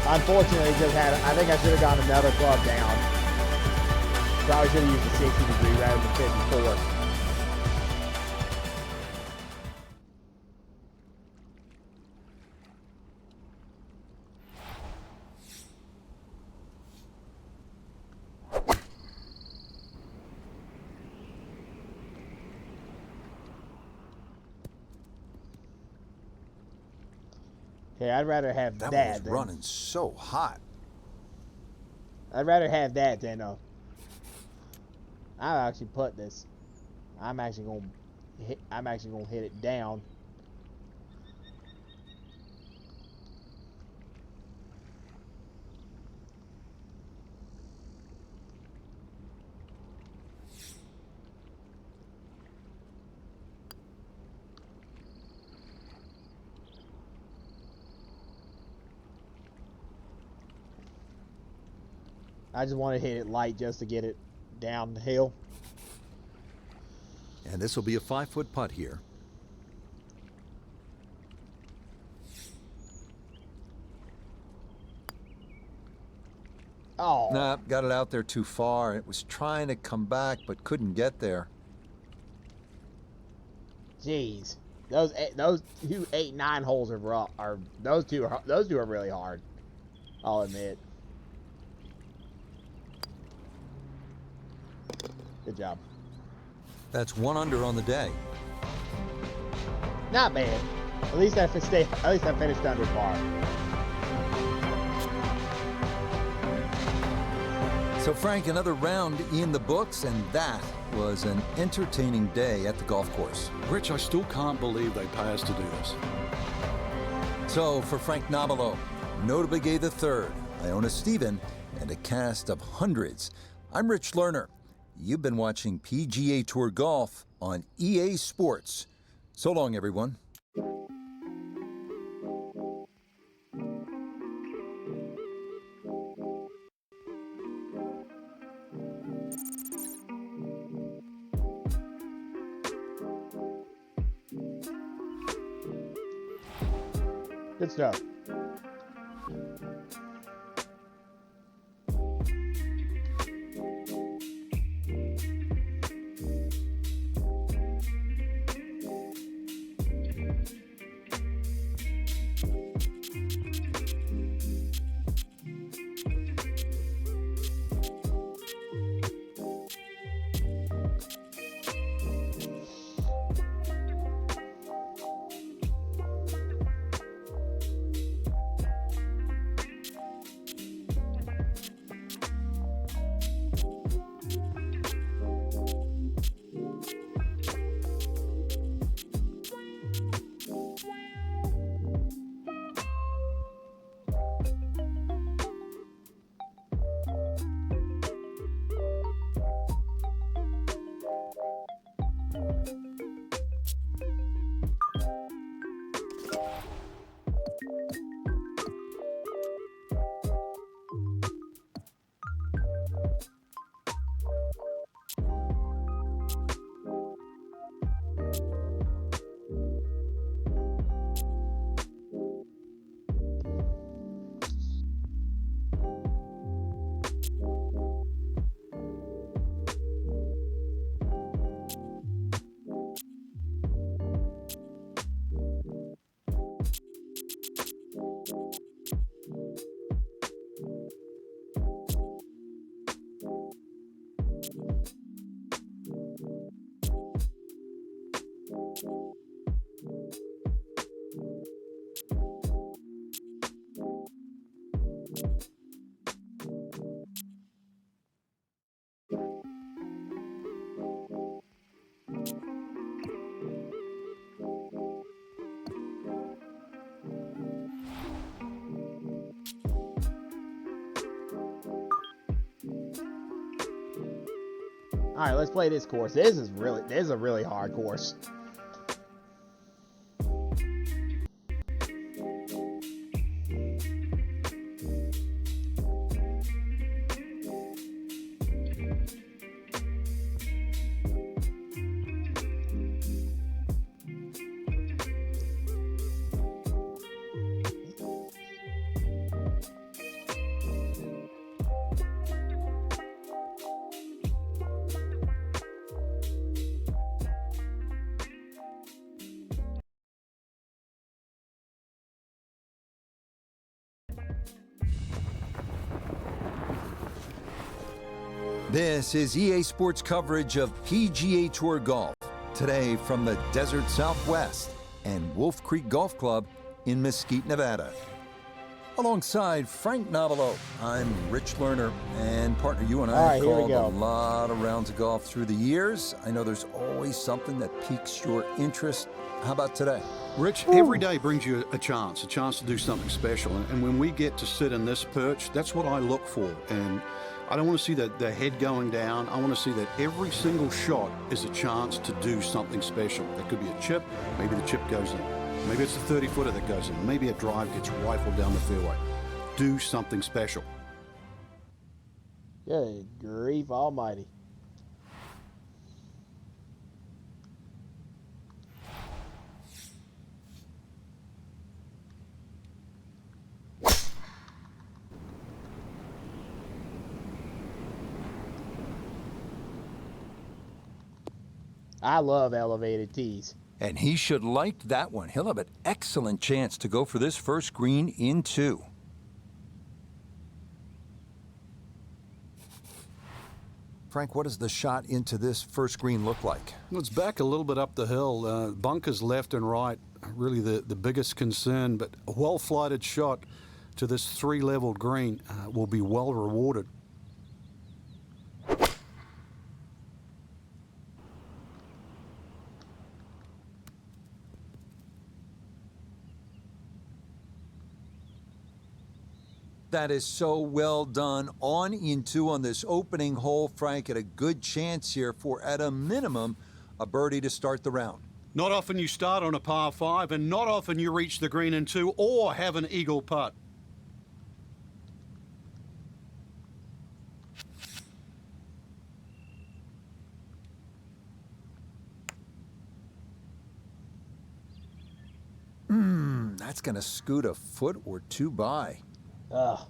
Unfortunately, just had. I think I should have gone another club down. Probably should have used a 60 degree rather than 54. Okay, I'd rather have That that. one was than, running so hot. I'd rather have that than I'll actually put this. I'm actually gonna hit it down. I just want to hit it light just to get it down the hill. And this will be a 5-foot putt here. Oh, Nah, got it out there too far. It was trying to come back, but couldn't get there. jeez. Those 2 8-9 holes are those two are really hard. I'll admit. Good job. That's 1 under on the day. Not bad. At least I finished under par. So Frank, another round in the books, and that was an entertaining day at the golf course. Rich, I still can't believe they pay us to do this. So for Frank Nobilo, Notable Gay III, Iona Stephen, and a cast of hundreds, I'm Rich Lerner. You've been watching PGA Tour Golf on EA Sports. So long, everyone. Good stuff. All right, let's play this course. This is a really hard course. This is EA Sports coverage of PGA Tour Golf. Today from the Desert Southwest and Wolf Creek Golf Club in Mesquite, Nevada. Alongside Frank Nobilo, I'm Rich Lerner, and partner, you and I have called a lot of rounds of golf through the years. I know there's always something that piques your interest. How about today? Rich, every day brings you a chance to do something special. And when we get to sit in this perch, that's what I look for. And I don't want to see the head going down. I want to see that every single shot is a chance to do something special. That could be a chip. Maybe the chip goes in. Maybe it's a 30-footer that goes in. Maybe a drive gets rifled down the fairway. Do something special. Good grief almighty. I love elevated tees. And he should like that one. He'll have an excellent chance to go for this first green in 2. Frank, what does the shot into this first green look like? Well, it's back a little bit up the hill. Bunkers left and right, really the biggest concern, but a well-flighted shot to this 3-level green will be well rewarded. That is so well done. On in 2 on this opening hole, Frank, at a good chance here for, at a minimum, a birdie to start the round. Not often you start on a par 5, and not often you reach the green in 2 or have an eagle putt. That's going to scoot a foot or two by. Ugh.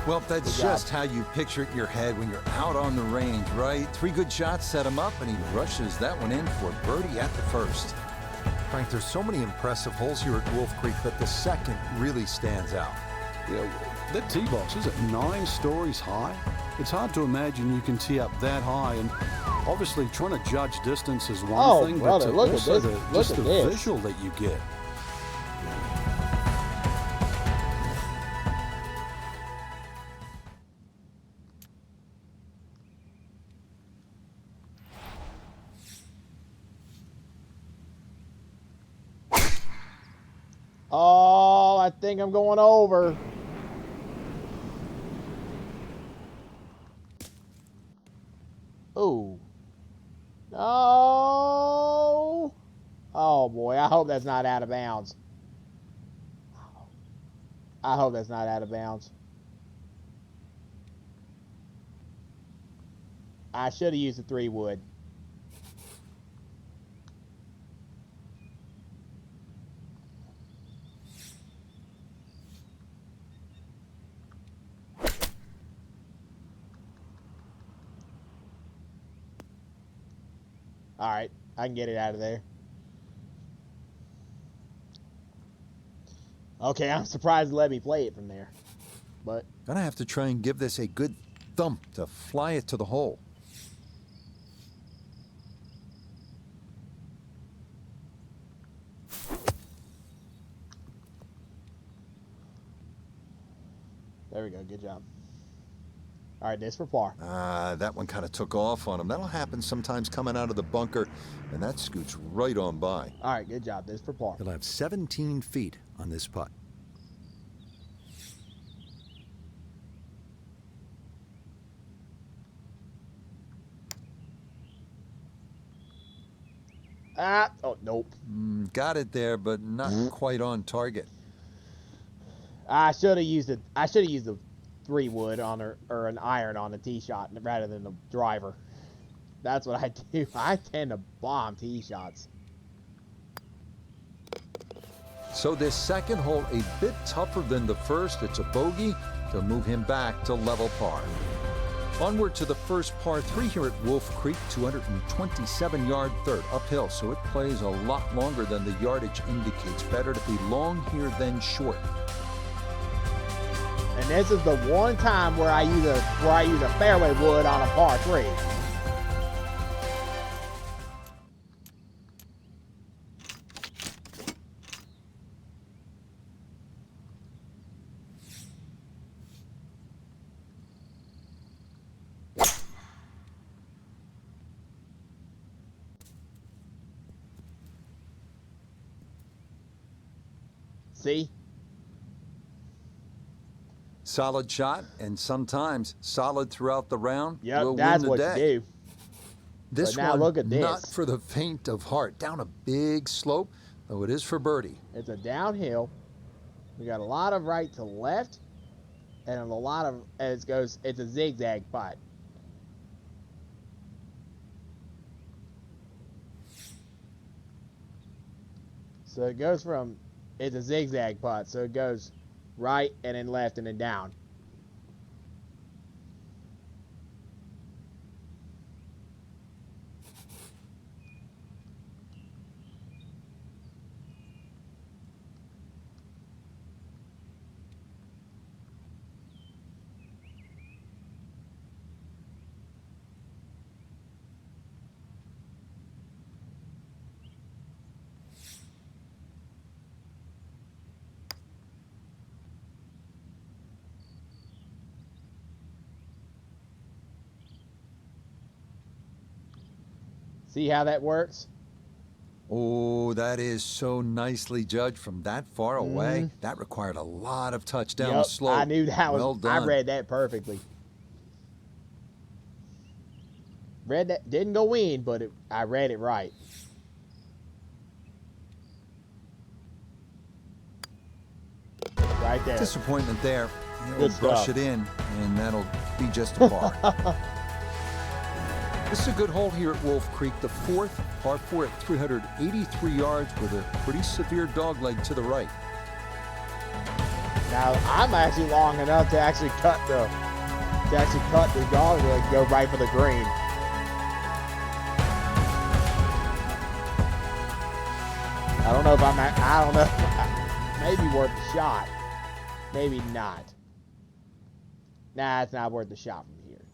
Well, that's just how you picture it in your head when you're out on the range, right? 3 good shots set him up, and he rushes that one in for birdie at the first. Frank, there's so many impressive holes here at Wolf Creek, but the second really stands out. Yeah, that tee box, is it 9 stories high? It's hard to imagine you can tee up that high, and obviously trying to judge distance is one thing, brother, but look at also this. just Look the at this. visual that you get. Oh, I think I'm going over. Ooh. No. Oh, boy. I hope that's not out of bounds. I hope that's not out of bounds. I should have used the 3-wood. All right, I can get it out of there. Okay, I'm surprised they let me play it from there. But Gonna have to try and give this a good thump to fly it to the hole. there we go, good job. All right, this for par. That one kind of took off on him. That'll happen sometimes coming out of the bunker, and that scoots right on by. All right, good job. This for par. He'll have 17 feet on this putt. Oh, nope. Got it there, but not quite on target. I should have used the 3-wood on or an iron on the tee shot rather than the driver. That's what I do. I tend to bomb tee shots. So this second hole a bit tougher than the first. It's a bogey to move him back to level par. Onward to the first par 3 here at Wolf Creek, 227-yard third uphill, so it plays a lot longer than the yardage indicates. Better to be long here than short. And this is the one time where I use a fairway wood on a par 3. See? Solid shot, and sometimes solid throughout the round. Yep, will that's win the what day. you do. This But now one, look at not this. for the faint of heart. Down a big slope, though it is for birdie. It's a downhill. We got a lot of right to left, and a lot of it's a zigzag putt. So it goes from it's a zigzag putt, so it goes right and then left and then down. See how that works? Oh, that is so nicely judged from that far away. That required a lot of touch down the Yep, slope. I knew that was. Well done. I read that perfectly. Read that, didn't go in, but I read it right. Right there. Disappointment there. He'll Good brush stuff. it in, and that'll be just a par. This is a good hole here at Wolf Creek, the fourth, par 4 at 383 yards with a pretty severe dogleg to the right. Now I'm actually long enough to actually cut the dog leg and go right for the green. I don't know if I don't know. Maybe worth the shot. Maybe not. Nah, it's not worth the shot from here.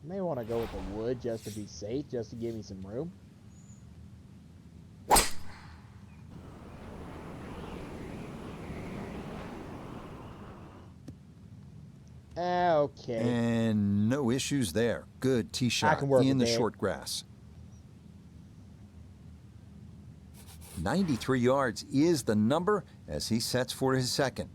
May want to go with the wood just to be safe, just to give me some room. Okay. And no issues there. Good tee shot can work in the with that. short grass. 93 yards is the number as he sets for his second.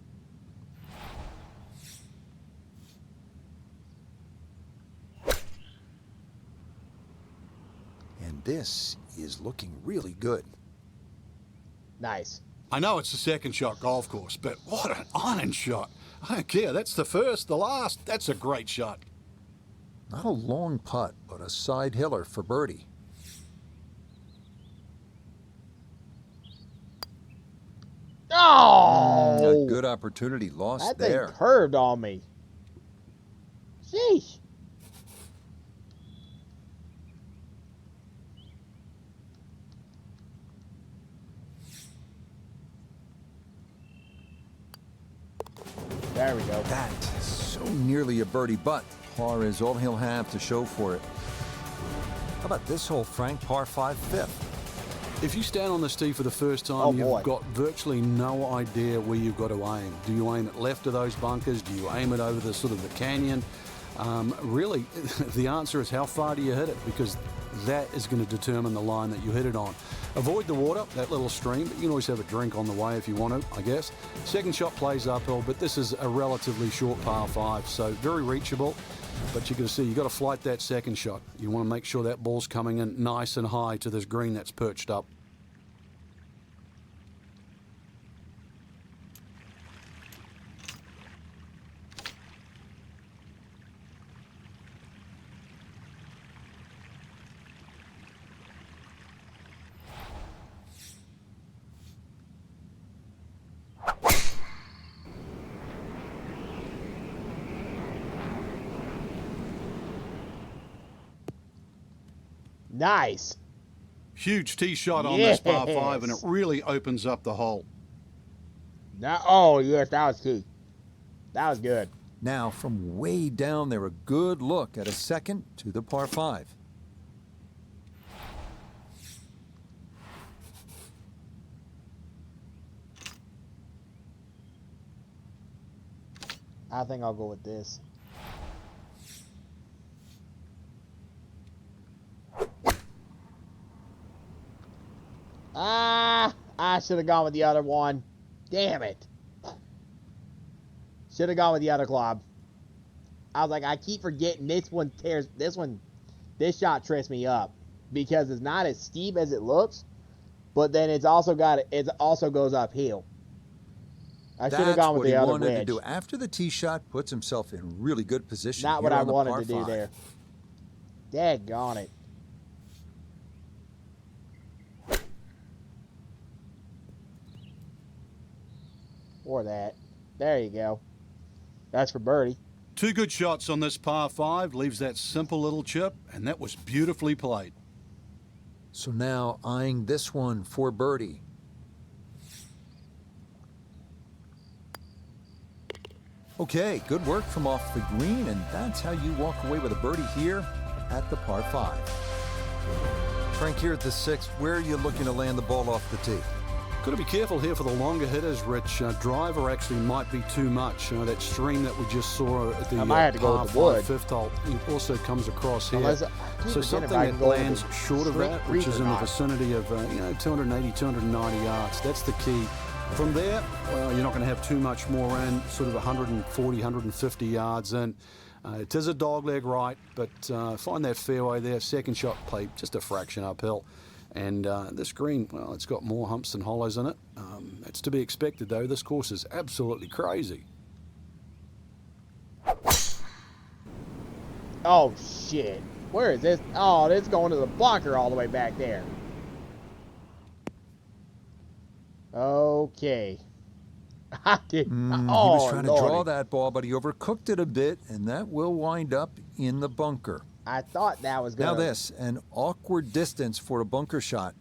And this is looking really good. Nice. I know it's the second shot golf course, but what an iron shot. I don't care. That's the first, the last. That's a great shot. Not a long putt, but a side hiller for birdie. Oh! A good opportunity lost That thing there. curved on me. Sheesh. There we go. That is so nearly a birdie, but par is all he'll have to show for it. How about this hole, Frank? Par 5, fifth. If you stand on this tee for the first time, Oh, boy. you've got virtually no idea where you've got to aim. Do you aim it left of those bunkers? Do you aim it over the sort of the canyon? Really, the answer is how far do you hit it, because that is going to determine the line that you hit it on. Avoid the water, that little stream, but you can always have a drink on the way if you want to, I guess. Second shot plays uphill, but this is a relatively short par 5, so very reachable. But you're going to see, you've got to flight that second shot. You want to make sure that ball's coming in nice and high to this green that's perched up. Nice. Huge tee shot on this par 5, Yes. and it really opens up the hole. Now, oh, yes, that was key. That was good. Now, from way down there, a good look at a second to the par 5. I think I'll go with this. Ah, I should have gone with the other one. Damn it. Should have gone with the other club. I was like, I keep forgetting this shot trips me up because it's not as steep as it looks, but then it also goes uphill. I should have That's gone with what the he other wanted to wedge. do. After the tee shot, puts himself in really good position. Not what here I on the wanted par to do 5. there. Daggone it. Or that. There you go. That's for birdie. Two good shots on this par 5, leaves that simple little chip, and that was beautifully played. So now eyeing this one for birdie. Okay, good work from off the green, and that's how you walk away with a birdie here at the par 5. Frank, here at the 6th, where are you looking to land the ball off the tee? Got to be careful here for the longer hitters, Rich. Driver actually might be too much. That stream that we just saw at the I might have to go par with the wood. 5 fifth hole it also comes across here. Unless I keep So forgetting something if I that can go over lands the short of street that, creek which is or in the not. vicinity of 280, 290 yards. That's the key. From there, well, you're not going to have too much more in, sort of 140, 150 yards in. It is a dogleg right, but find that fairway there. Second shot play just a fraction uphill. And this green, well, it's got more humps than hollows in it. That's to be expected, though. This course is absolutely crazy. Oh, shit. Where is this? Oh, this is going to the bunker all the way back there. Okay. I did. He was Oh, trying to draw Lordy. that ball, but he overcooked it a bit, and that will wind up in the bunker. I thought that was going Now to... this, an awkward distance for a bunker shot.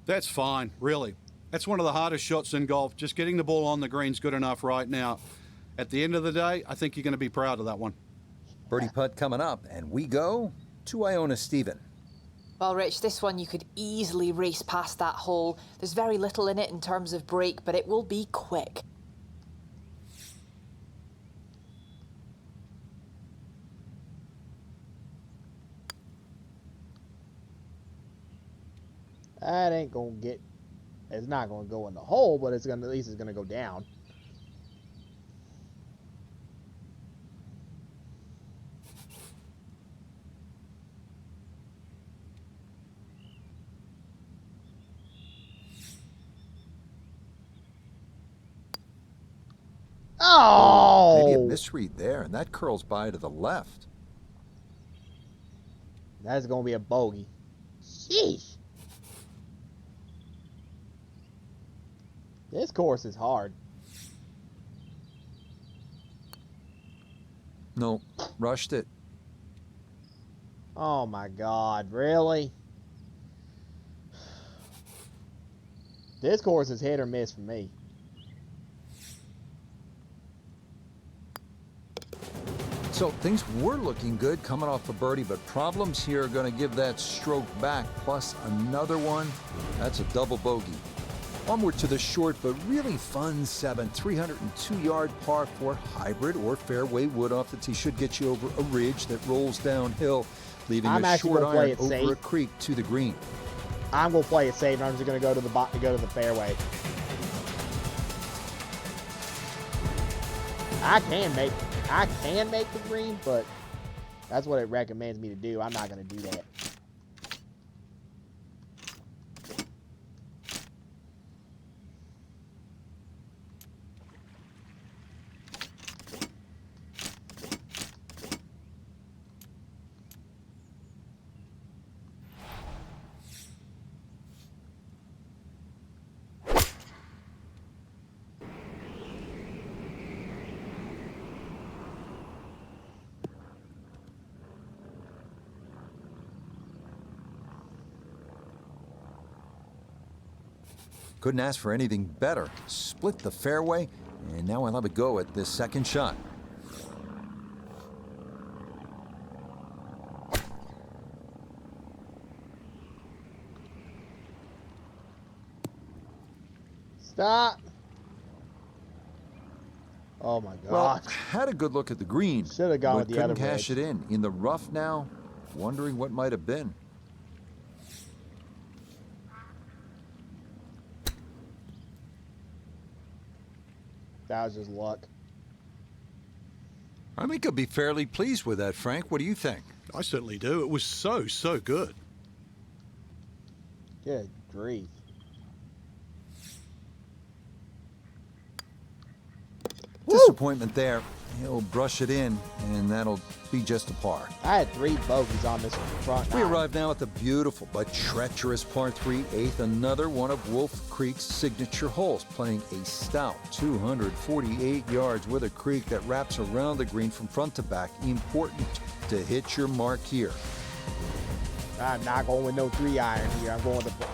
That's fine, really. That's one of the hardest shots in golf. Just getting the ball on the green's good enough right now. At the end of the day, I think you're going to be proud of that one. Birdie putt coming up, and we go to Iona Stephen. Well, Rich, this one you could easily race past that hole. There's very little in it in terms of break, but it will be quick. That ain't going to get... It's not going to go in the hole, but it's going to, at least it's going to go down. Oh! Maybe a misread there, and that curls by to the left. That's going to be a bogey. Sheesh. This course is hard. No, rushed it. Oh my God, really? This course is hit or miss for me. So things were looking good coming off a birdie, but problems here are going to give that stroke back, plus another one. That's a double bogey. Onward to the short but really fun 7, 302-yard par 4 hybrid or fairway wood off the tee. Should get you over a ridge that rolls downhill, leaving I'm a actually short gonna play iron it over safe. a creek to the green. I'm gonna play it safe. I'm just gonna go to the fairway. I can make the green, but that's what it recommends me to do. I'm not gonna do that. Couldn't ask for anything better. Split the fairway, and now I'll have a go at this second shot. Stop. Oh my God. Well, had a good look at the green. Should have gone but with the couldn't other cash wedge. it in the rough now, wondering what might have been. That was just luck. I think I'd be fairly pleased with that, Frank. What do you think? I certainly do. It was so good. Good grief. Disappointment there. He'll brush it in, and that'll be just a par. I had 3 bogeys on this front We nine. arrive now at the beautiful but treacherous par 3 8th, another one of Wolf Creek's signature holes, playing a stout 248 yards with a creek that wraps around the green from front to back. Important to hit your mark here. I'm not going with no 3-iron here. I'm going with the...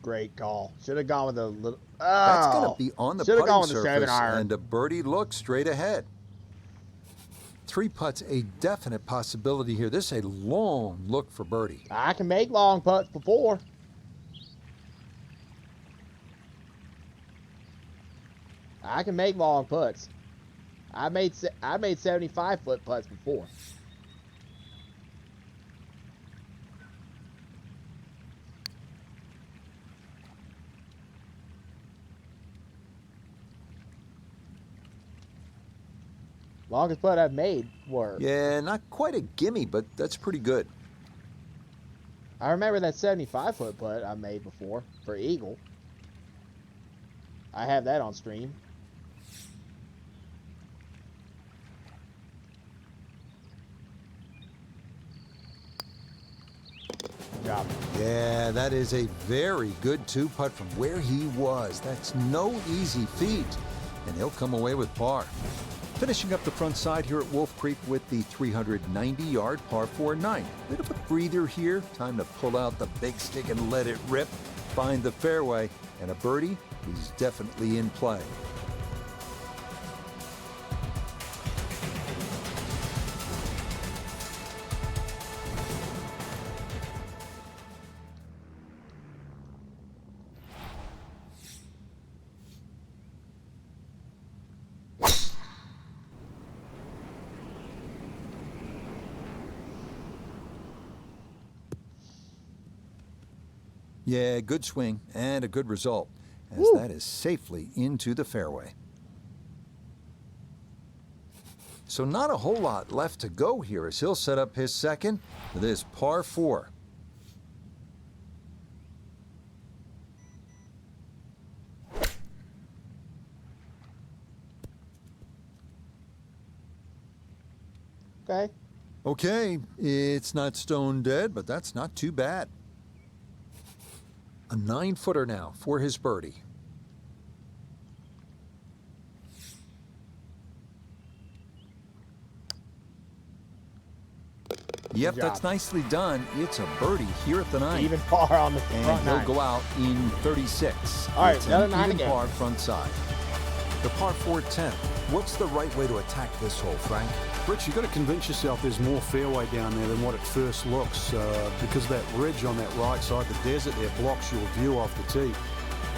Great call. Should have gone with a little. That's going to be on the Should've gone putting with the surface, 7-iron. and a birdie look straight ahead. 3 putts, a definite possibility here. This is a long look for birdie. I can make long putts before. I can make long putts. I made 75-foot putts before. Longest putt I've made were. Yeah, not quite a gimme, but that's pretty good. I remember that 75-foot putt I made before for eagle. I have that on stream. Good job. Yeah, that is a very good 2-putt from where he was. That's no easy feat, and he'll come away with par. Finishing up the front side here at Wolf Creek with the 390-yard par 4-9. Bit of a breather here. Time to pull out the big stick and let it rip. Find the fairway, and a birdie is definitely in play. Yeah, good swing and a good result, as that is safely into the fairway. So not a whole lot left to go here as he'll set up his second for this par 4. Okay. Okay, it's not stone dead, but that's not too bad. A 9-footer now for his birdie. Yep, that's nicely done. It's a birdie here at the 9. Even par on the And front he'll 9. go out in 36. All right, It's another an 9 even again. par front side. The par 4-10. What's the right way to attack this hole, Frank? Rich, you've got to convince yourself there's more fairway down there than what it first looks, because of that ridge on that right side, the desert there blocks your view off the tee.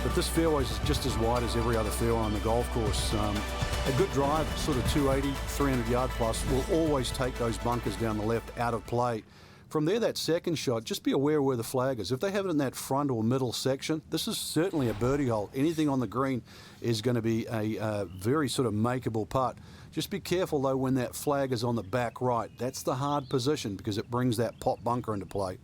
But this fairway is just as wide as every other fairway on the golf course. A good drive, sort of 280, 300 yard plus, will always take those bunkers down the left out of play. From there, that second shot, just be aware where the flag is. If they have it in that front or middle section, this is certainly a birdie hole. Anything on the green is going to be a very sort of makeable putt. Just be careful, though, when that flag is on the back right. That's the hard position because it brings that pot bunker into play.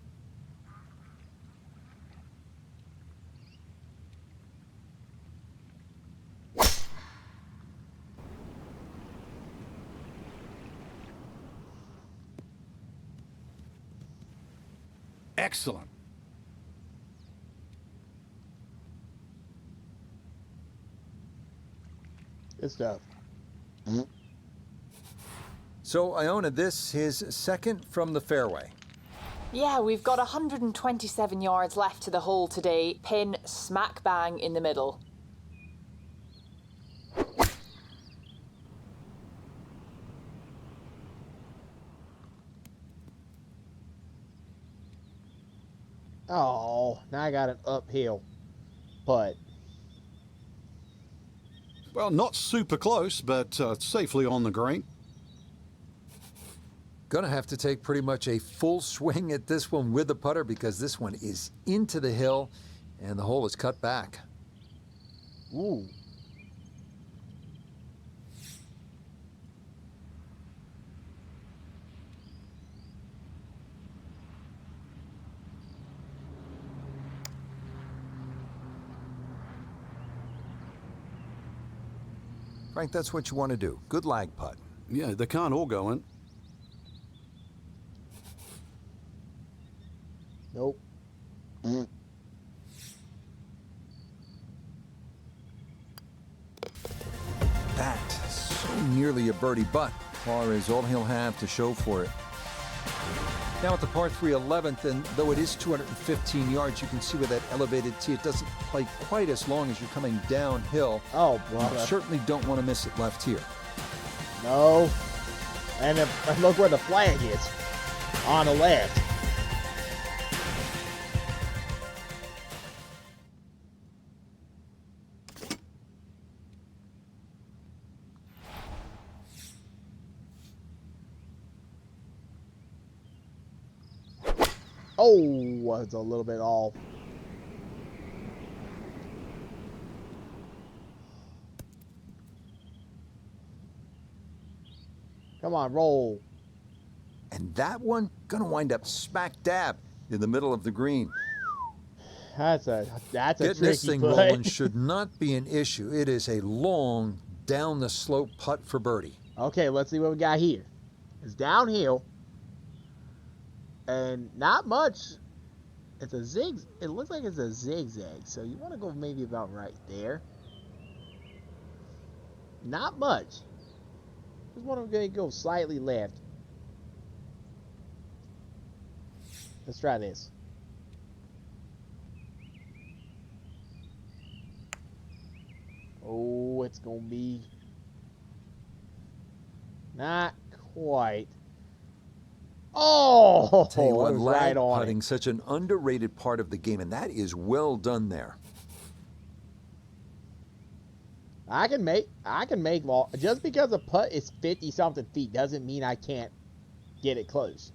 Excellent. Good stuff. So, Iona, this his second from the fairway. Yeah, we've got 127 yards left to the hole today. Pin smack bang in the middle. Oh, now I got an uphill putt. Well, not super close, but safely on the green. Gonna have to take pretty much a full swing at this one with the putter because this one is into the hill and the hole is cut back. Ooh. Frank, that's what you want to do. Good lag putt. Yeah, they can't all go in. Nope. That so nearly a birdie, but par is all he'll have to show for it. Now at the par 3 11th, and though it is 215 yards, you can see with that elevated tee, it doesn't play quite as long as you're coming downhill. Oh, You brother. certainly don't want to miss it left here. No. And look where the flag is. On the left. Oh, it's a little bit off. Come on, roll. And that one going to wind up smack dab in the middle of the green. That's a Getting this tricky thing putt. rolling should not be an issue. It is a long down the slope putt for birdie. Okay, let's see what we got here. It's downhill. And not much. It's a zig. It looks like it's a zigzag. So you want to go maybe about right there. Not much. Just want to go slightly left. Let's try this. Oh, it's going to be not quite. Oh, Tell you what, it was lag right on putting, it. such an underrated part of the game, and that is well done there. I can make long. Just because a putt is 50 something feet doesn't mean I can't get it close.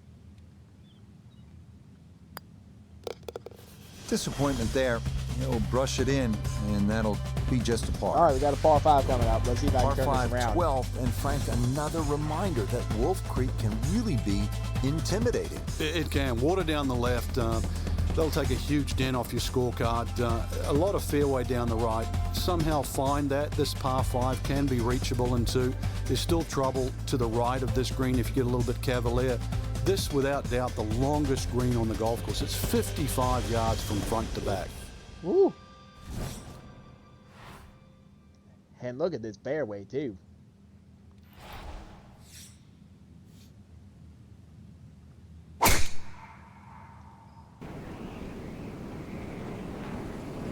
Disappointment there. He'll brush it in, and that'll be just a par. All right, we got a par 5 coming up. Let's see if I Par can turn 5, this around. 12th, and Frank, another reminder that Wolf Creek can really be intimidating. It can. Water down the left. They'll take a huge dent off your scorecard. A lot of fairway down the right. Somehow find that. This par 5 can be reachable in 2. There's still trouble to the right of this green if you get a little bit cavalier. This, without doubt, the longest green on the golf course. It's 55 yards from front to back. Woo. And look at this fairway, too.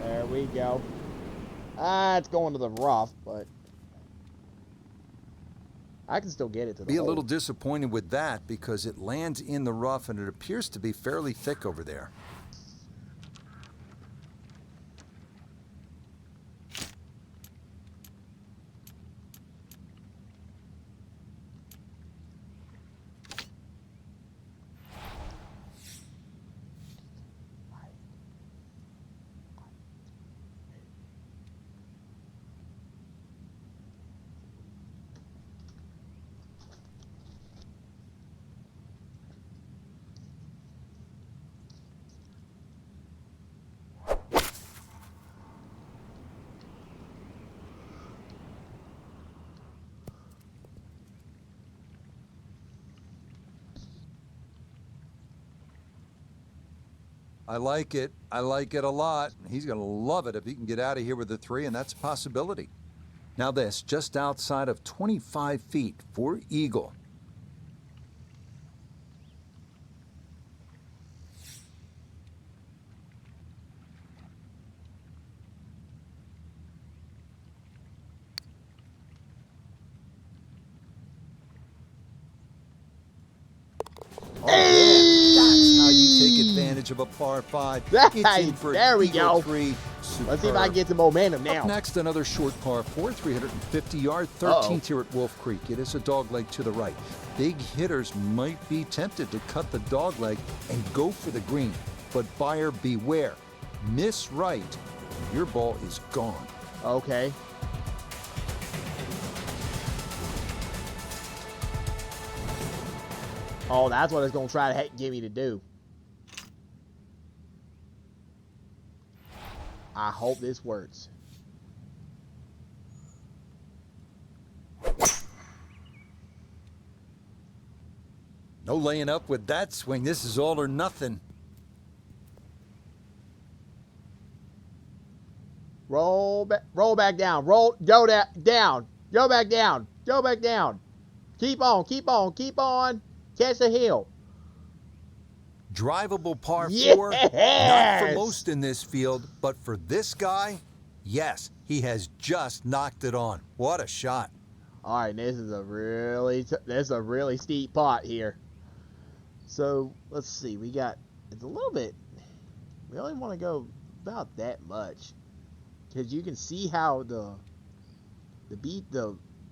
There we go. It's going to the rough, but I can still get it to the Be a hole. little disappointed with that because it lands in the rough, and it appears to be fairly thick over there. I like it. I like it a lot. He's going to love it if he can get out of here with a 3, and that's a possibility. Now this, just outside of 25 feet for eagle. That's how you take advantage of a par 5. It's in for There we eagle go. 3. Let's see if I can get some momentum now. Up next, another short par 4, 350 yard, 13th here at Wolf Creek. It is a dogleg to the right. Big hitters might be tempted to cut the dogleg and go for the green, but buyer beware. Miss right, and your ball is gone. Okay. Oh, that's what it's going to try to get me to do. I hope this works. No laying up with that swing. This is all or nothing. Roll back down. Down. Go back down. Go back down. Keep on. Catch the hill. Drivable par 4, Yes! not for most in this field, but for this guy, yes, he has just knocked it on. What a shot. All right, this is a really steep pot here. So let's see, it's a little bit. We only want to go about that much, because you can see how the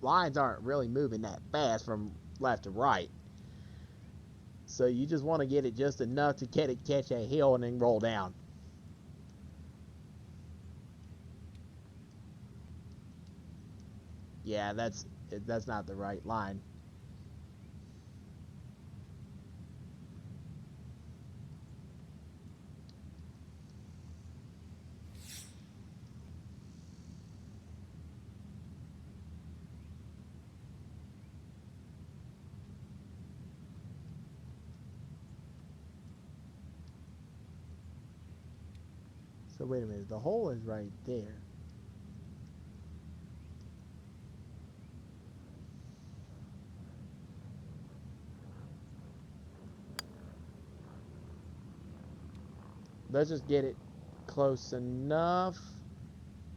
lines aren't really moving that fast from left to right. So you just want to get it just enough to catch a hill and then roll down. Yeah, that's not the right line. So wait a minute, the hole is right there. Let's just get it close enough.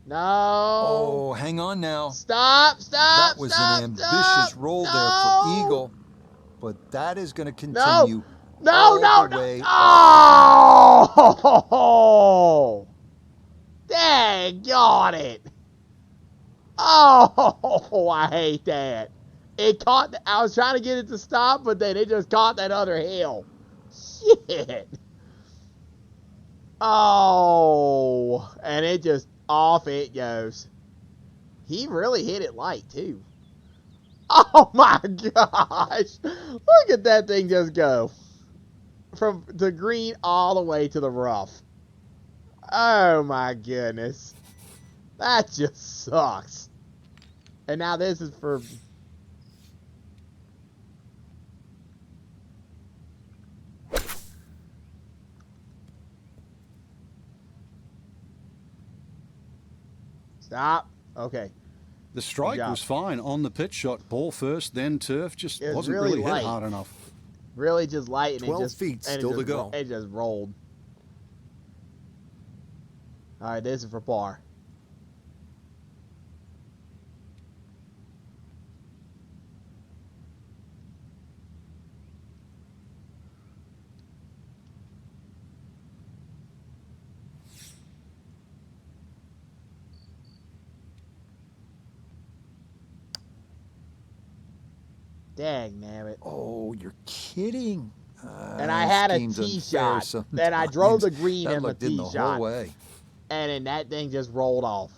No. Oh, hang on now. Stop. That was an ambitious roll there for Eagle, but that is going to continue. No. Oh! Dang, got it. Oh, I hate that. I was trying to get it to stop, but then it just caught that other hill. Shit. Oh, and it just off it goes. He really hit it light too. Oh my gosh. Look at that thing just go. From the green all the way to the rough. Oh my goodness. That just sucks. And now this is for... Stop. Okay. The strike was fine on the pitch shot. Ball first, then turf. Just wasn't really hit hard enough. Really just light. And 12 feet still to go. It just rolled. All right, this is for par. Dang, damn it. Oh, you're kidding. And I had a tee shot. Then I drove the green and the tee shot. Way. And then that thing just rolled off.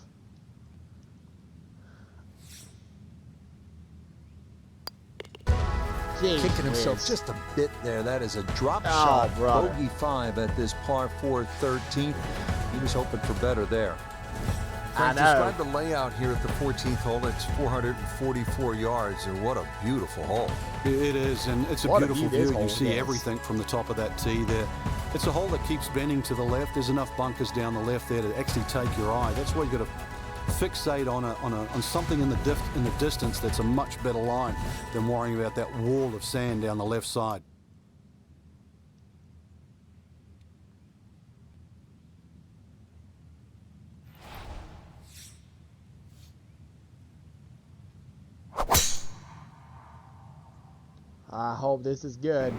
Jeez, Kicking himself just a bit there. That is a drop shot. Brother. Bogey 5 at this par 4 13th. He was hoping for better there. Frank, describe the layout here at the 14th hole. It's 444 yards, and what a beautiful hole. It is, and it's a beautiful view. You see everything from the top of that tee there. It's a hole that keeps bending to the left. There's enough bunkers down the left there to actually take your eye. That's why you've got to fixate on something in the distance that's a much better line than worrying about that wall of sand down the left side. I hope this is good.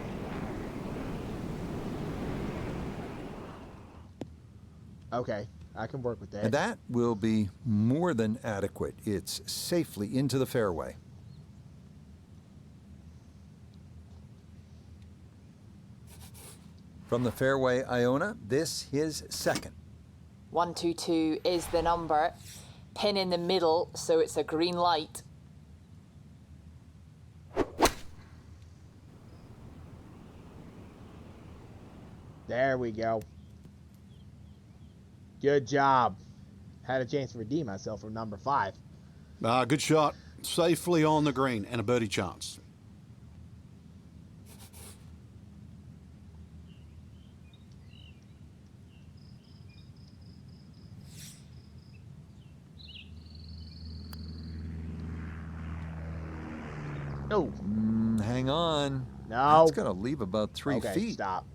Okay, I can work with that. And that will be more than adequate. It's safely into the fairway. From the fairway, Iona, this is second. 122 is the number. Pin in the middle, so it's a green light. There we go. Good job. Had a chance to redeem myself from number 5. Good shot. Safely on the green and a birdie chance. No. Hang on. No. It's going to leave about 3 feet. Stop.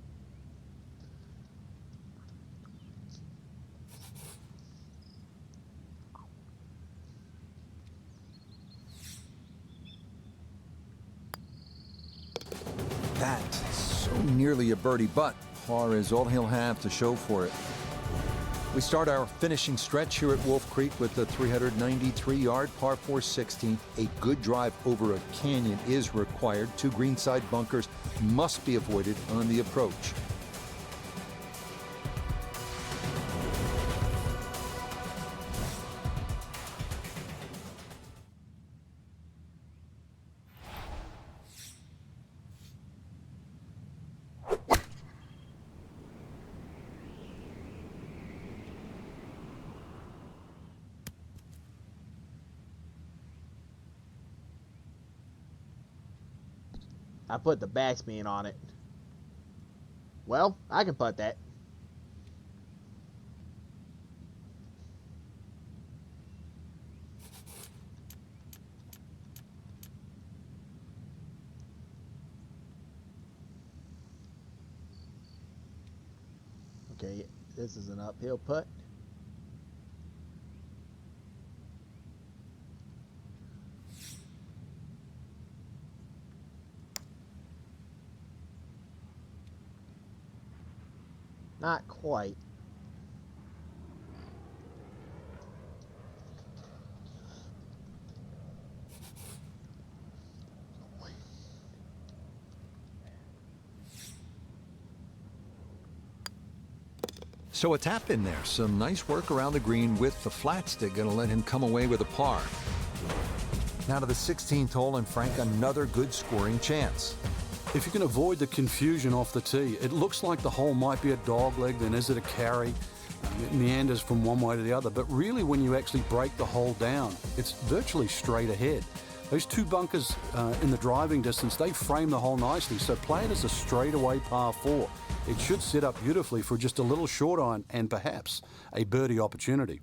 that. So nearly a birdie, but par is all he'll have to show for it. We start our finishing stretch here at Wolf Creek with the 393-yard par 4 16th. A good drive over a canyon is required. 2 greenside bunkers must be avoided on the approach. I put the backspin on it. Well, I can putt that. Okay, this is an uphill putt. Not quite. So a tap in there. Some nice work around the green with the flat stick. Going to let him come away with a par. Now to the 16th hole, and Frank, another good scoring chance. If you can avoid the confusion off the tee, it looks like the hole might be a dogleg, then is it a carry? It meanders from one way to the other, but really when you actually break the hole down, it's virtually straight ahead. Those 2 bunkers in the driving distance, they frame the hole nicely, so play it as a straightaway par 4. It should set up beautifully for just a little short iron and perhaps a birdie opportunity.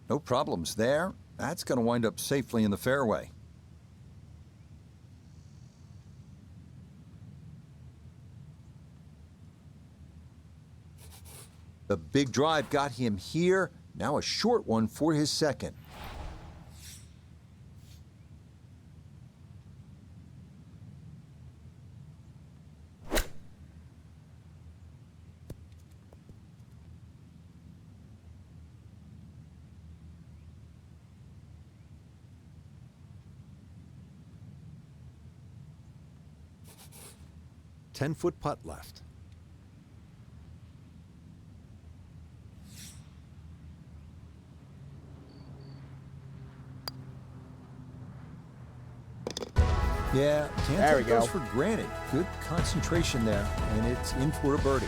No problems there. That's going to wind up safely in the fairway. The big drive got him here. Now a short one for his second. Ten-foot putt left. Yeah, can't There we take those go. for granted. Good concentration there, and it's in for a birdie.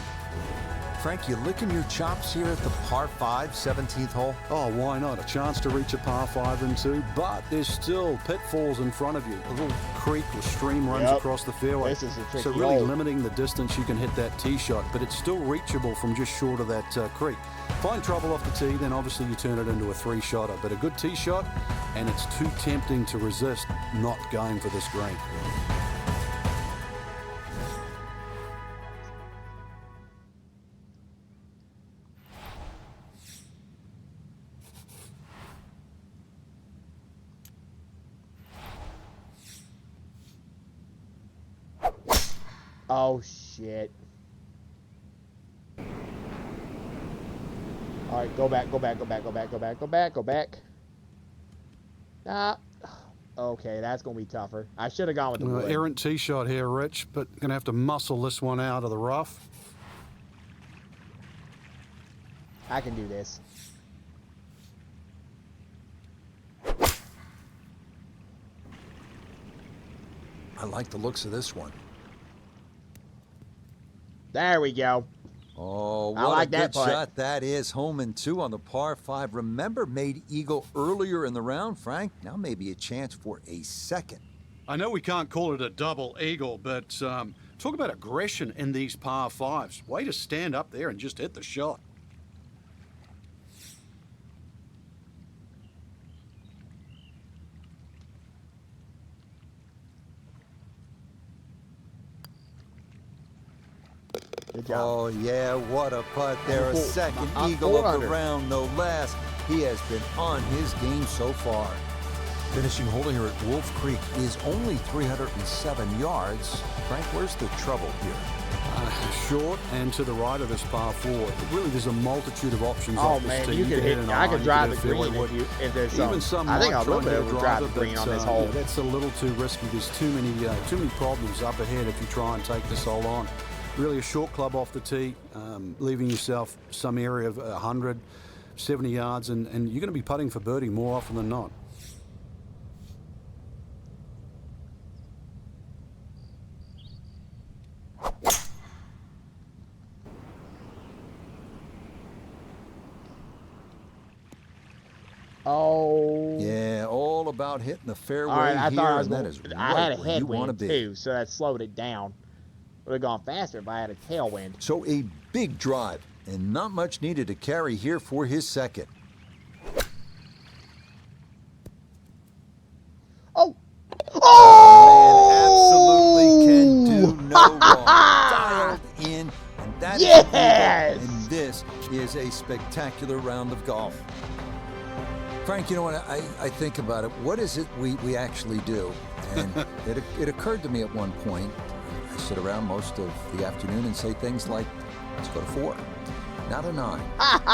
Frank, you licking your chops here at the par 5 17th hole? Oh, why not? A chance to reach a par 5 and 2, but there's still pitfalls in front of you. A little creek or stream runs Yep. across the fairway. This is a tricky so really hole. limiting the distance you can hit that tee shot, but it's still reachable from just short of that creek. Find trouble off the tee, then obviously you turn it into a 3-shotter. But a good tee shot, and it's too tempting to resist not going for this green. Oh, shit. All right, go back, go back, go back, go back, go back, go back, go back. Ah, okay, that's going to be tougher. I should have gone with the wood. Errant tee shot here, Rich, but going to have to muscle this one out of the rough. I can do this. I like the looks of this one. There we go. Oh, what I like a that good putt. shot that is. Home and 2 on the par 5. Remember, made eagle earlier in the round, Frank. Now maybe a chance for a second. I know we can't call it a double eagle, but talk about aggression in these par 5s. Way to stand up there and just hit the shot. Good job. Oh, yeah, what a putt there. A second eagle of the round, no less. He has been on his game so far. Finishing hole here at Wolf Creek is only 307 yards. Frank, where's the trouble here? Short and to the right of this par 4. Really, there's a multitude of options Oh off this man, tee. you could hit. an I iron, could you drive hit the a green fairway if there's Even some I think might I try will be and able to hit a drive the driver, green but, on this hole. yeah, that's a little too risky. There's too many problems up ahead if you try and take this hole on. Really, a short club off the tee, leaving yourself some area of 100, 70 yards, and you're going to be putting for birdie more often than not. Oh. Yeah, all about hitting the fairway All right, I here, thought I was and that going. is I had a right where you want to headwind be. too, so that slowed it down. Would have gone faster if I had a tailwind. So a big drive, and not much needed to carry here for his second. Oh. Man, absolutely can do no wrong. Dialed in, and that is Yes! an eagle, and this is a spectacular round of golf. Frank, you know what, I think about it. What is it we actually do? And it occurred to me at one point, I sit around most of the afternoon and say things like, let's go to 4, not a 9,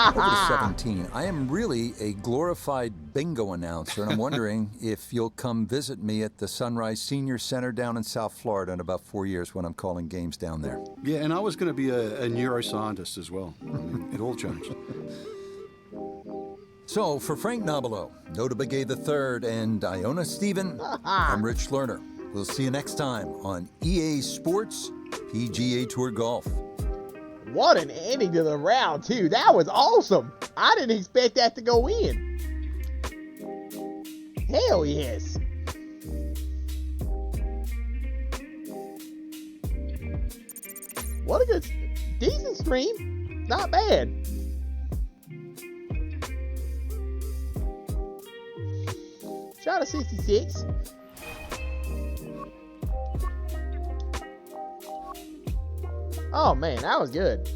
over to 17. I am really a glorified bingo announcer, and I'm wondering if you'll come visit me at the Sunrise Senior Center down in South Florida in about 4 years when I'm calling games down there. Yeah, and I was going to be a neuroscientist as well. I mean, it all changed. So, for Frank Nobilo, Nota Begay III, and Iona Stephen, I'm Rich Lerner. We'll see you next time on EA Sports PGA Tour Golf. What an ending to the round, too. That was awesome. I didn't expect that to go in. Hell yes. What a good, decent stream. Not bad. Shot a 66. Oh man, that was good.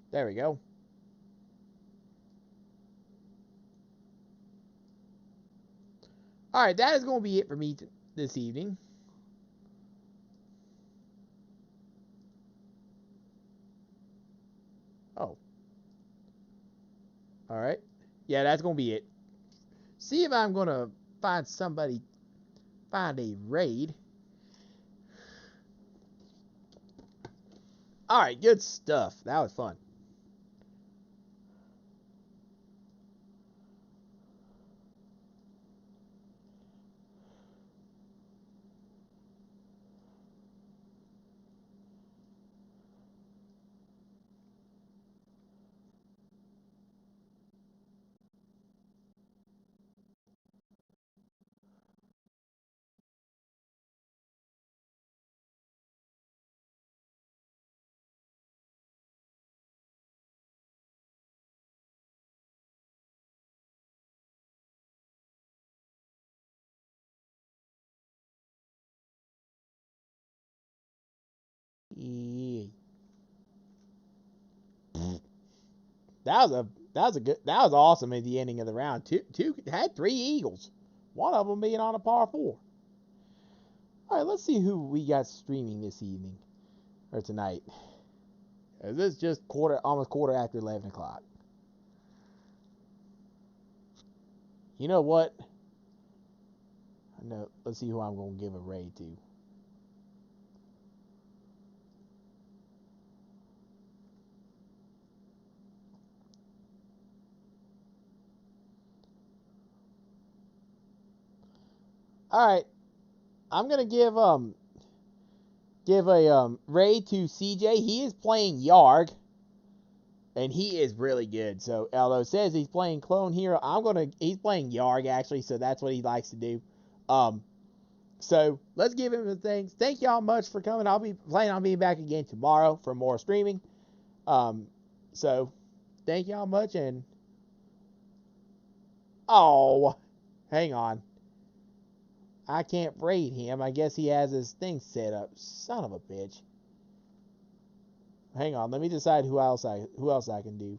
There we go. All right, that is going to be it for me this evening. Oh. All right. Yeah, that's going to be it. See if I'm going to find a raid. All right, good stuff. That was fun. Yeah. That was awesome at the ending of the round. Two had 3 eagles. One of them being on a par 4. All right, let's see who we got streaming this evening or tonight. This is just almost quarter after 11 o'clock. You know what? No, let's see who I'm going to give a raid to. All right, I'm gonna give a raid to CJ. He is playing Yarg And he is really good. So, although it says he's playing Clone Hero, he's playing Yarg, actually, so that's what he likes to do. So, let's give him the things. Thank y'all much for coming. I'll be planning on being back again tomorrow for more streaming. So, thank y'all much, and... Oh, hang on. I can't raid him. I guess he has his thing set up. Son of a bitch. Hang on, let me decide who else I can do.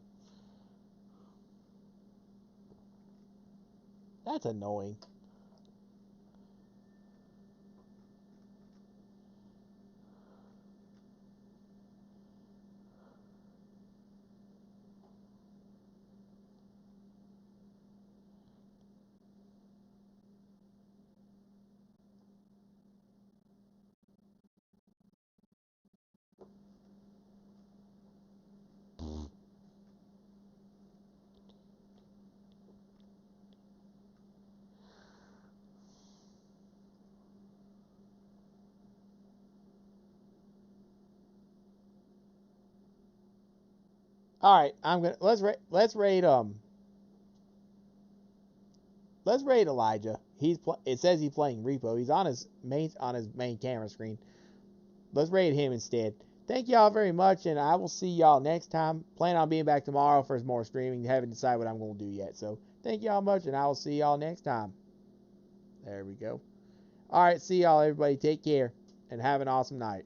That's annoying. All right, let's raid Elijah. It says he's playing Repo. He's on his main camera screen. Let's raid him instead. Thank y'all very much, and I will see y'all next time. Plan on being back tomorrow for more streaming. Haven't decided what I'm going to do yet. So thank y'all much, and I will see y'all next time. There we go. All right, see y'all, everybody. Take care, and have an awesome night.